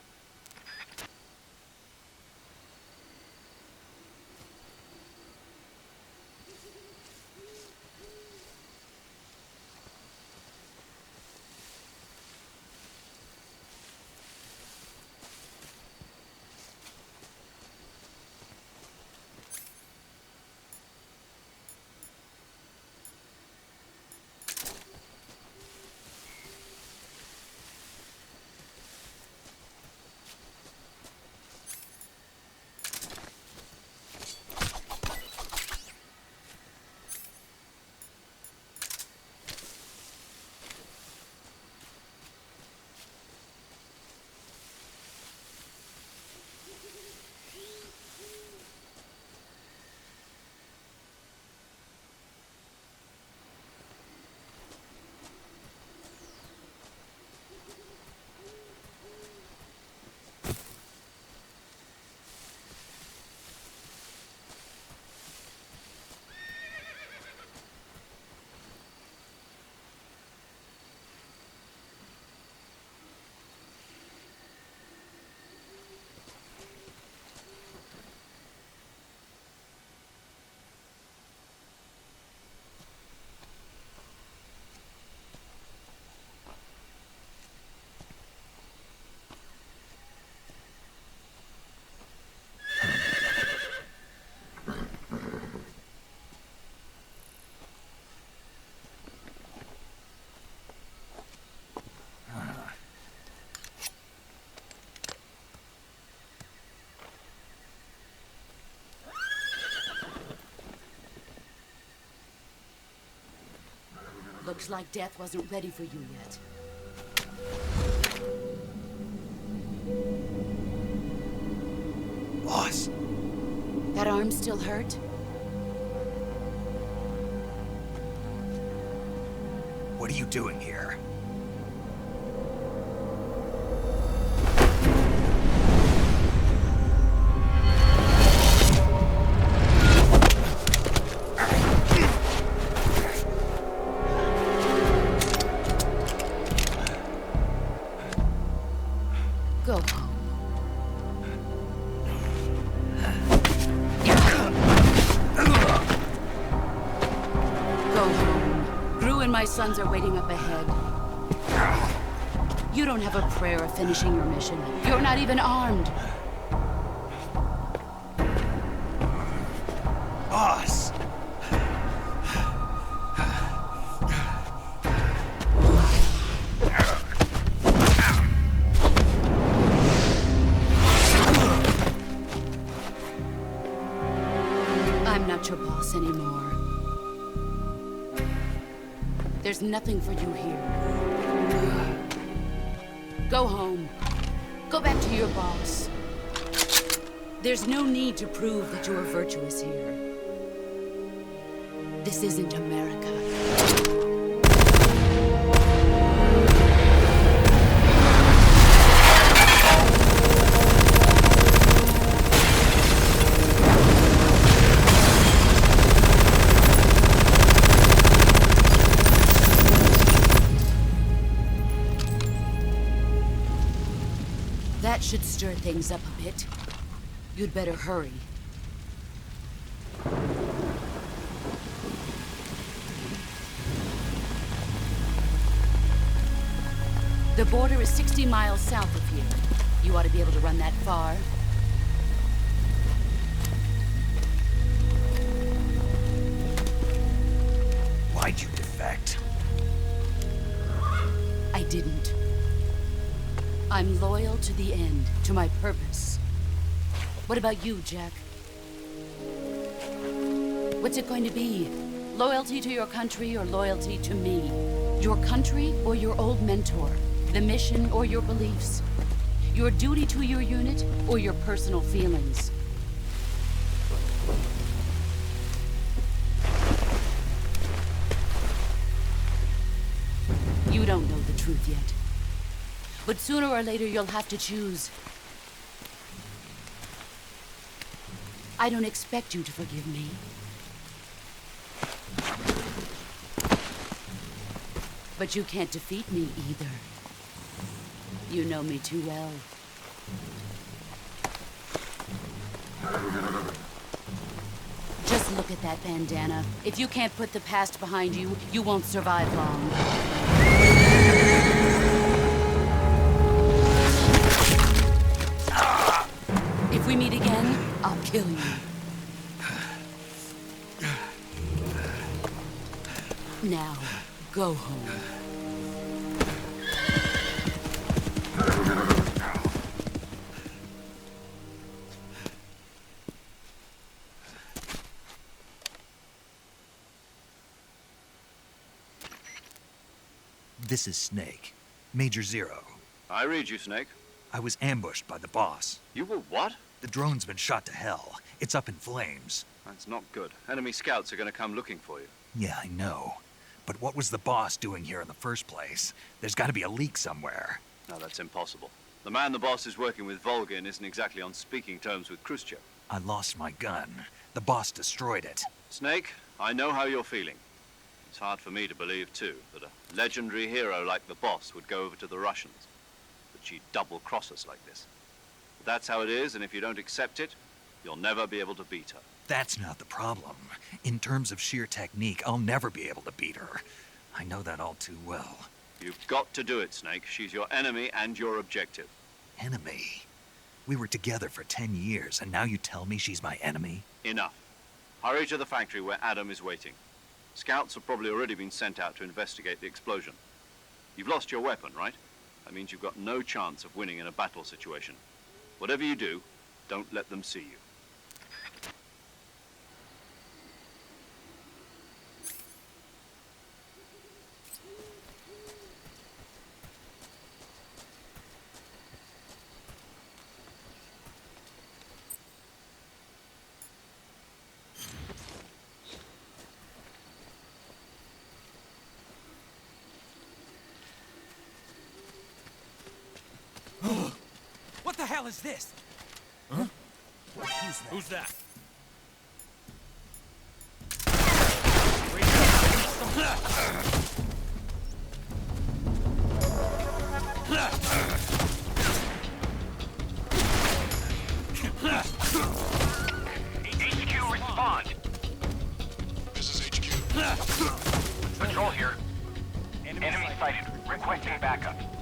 Looks like death wasn't ready for you yet. Boss. That arm still hurt? What are you doing here? Go home. Go home. Gru and my sons are waiting up ahead. You don't have a prayer of finishing your mission. You're not even armed. Boss! I'm not your boss anymore. There's nothing for you here. Go home. Go back to your boss. There's no need to prove that you are virtuous here. This isn't America. That should stir things up a bit. You'd better hurry. The border is 60 miles south of here. You ought to be able to run that far. Why'd you defect? I didn't. I'm loyal to the end, to my purpose. What about you, Jack? What's it going to be? Loyalty to your country or loyalty to me? Your country or your old mentor? The mission or your beliefs? Your duty to your unit or your personal feelings? You don't know the truth yet. But sooner or later, you'll have to choose. I don't expect you to forgive me. But you can't defeat me either. You know me too well. Just look at that bandana. If you can't put the past behind you, you won't survive long. If we meet again, I'll kill you. Now, go home. This is Snake. Major Zero. I read you, Snake. I was ambushed by the boss. You were what? The drone's been shot to hell. It's up in flames. That's not good. Enemy scouts are going to come looking for you. Yeah, I know. But what was the boss doing here in the first place? There's got to be a leak somewhere. No, that's impossible. The man the boss is working with, Volgin, isn't exactly on speaking terms with Khrushchev. I lost my gun. The boss destroyed it. Snake, I know how you're feeling. It's hard for me to believe, too, that a legendary hero like the boss would go over to the Russians. That she'd double-cross us like this. But that's how it is, and if you don't accept it, you'll never be able to beat her. That's not the problem. In terms of sheer technique, I'll never be able to beat her. I know that all too well. You've got to do it, Snake. She's your enemy and your objective. Enemy? We were together for 10 years, and now you tell me she's my enemy? Enough. Hurry to the factory where Adam is waiting. Scouts have probably already been sent out to investigate the explosion. You've lost your weapon, right? That means you've got no chance of winning in a battle situation. Whatever you do, don't let them see you. hell is this? Huh? Who's that? HQ, respond. This is HQ. Patrol here. Enemy sighted. Requesting backup.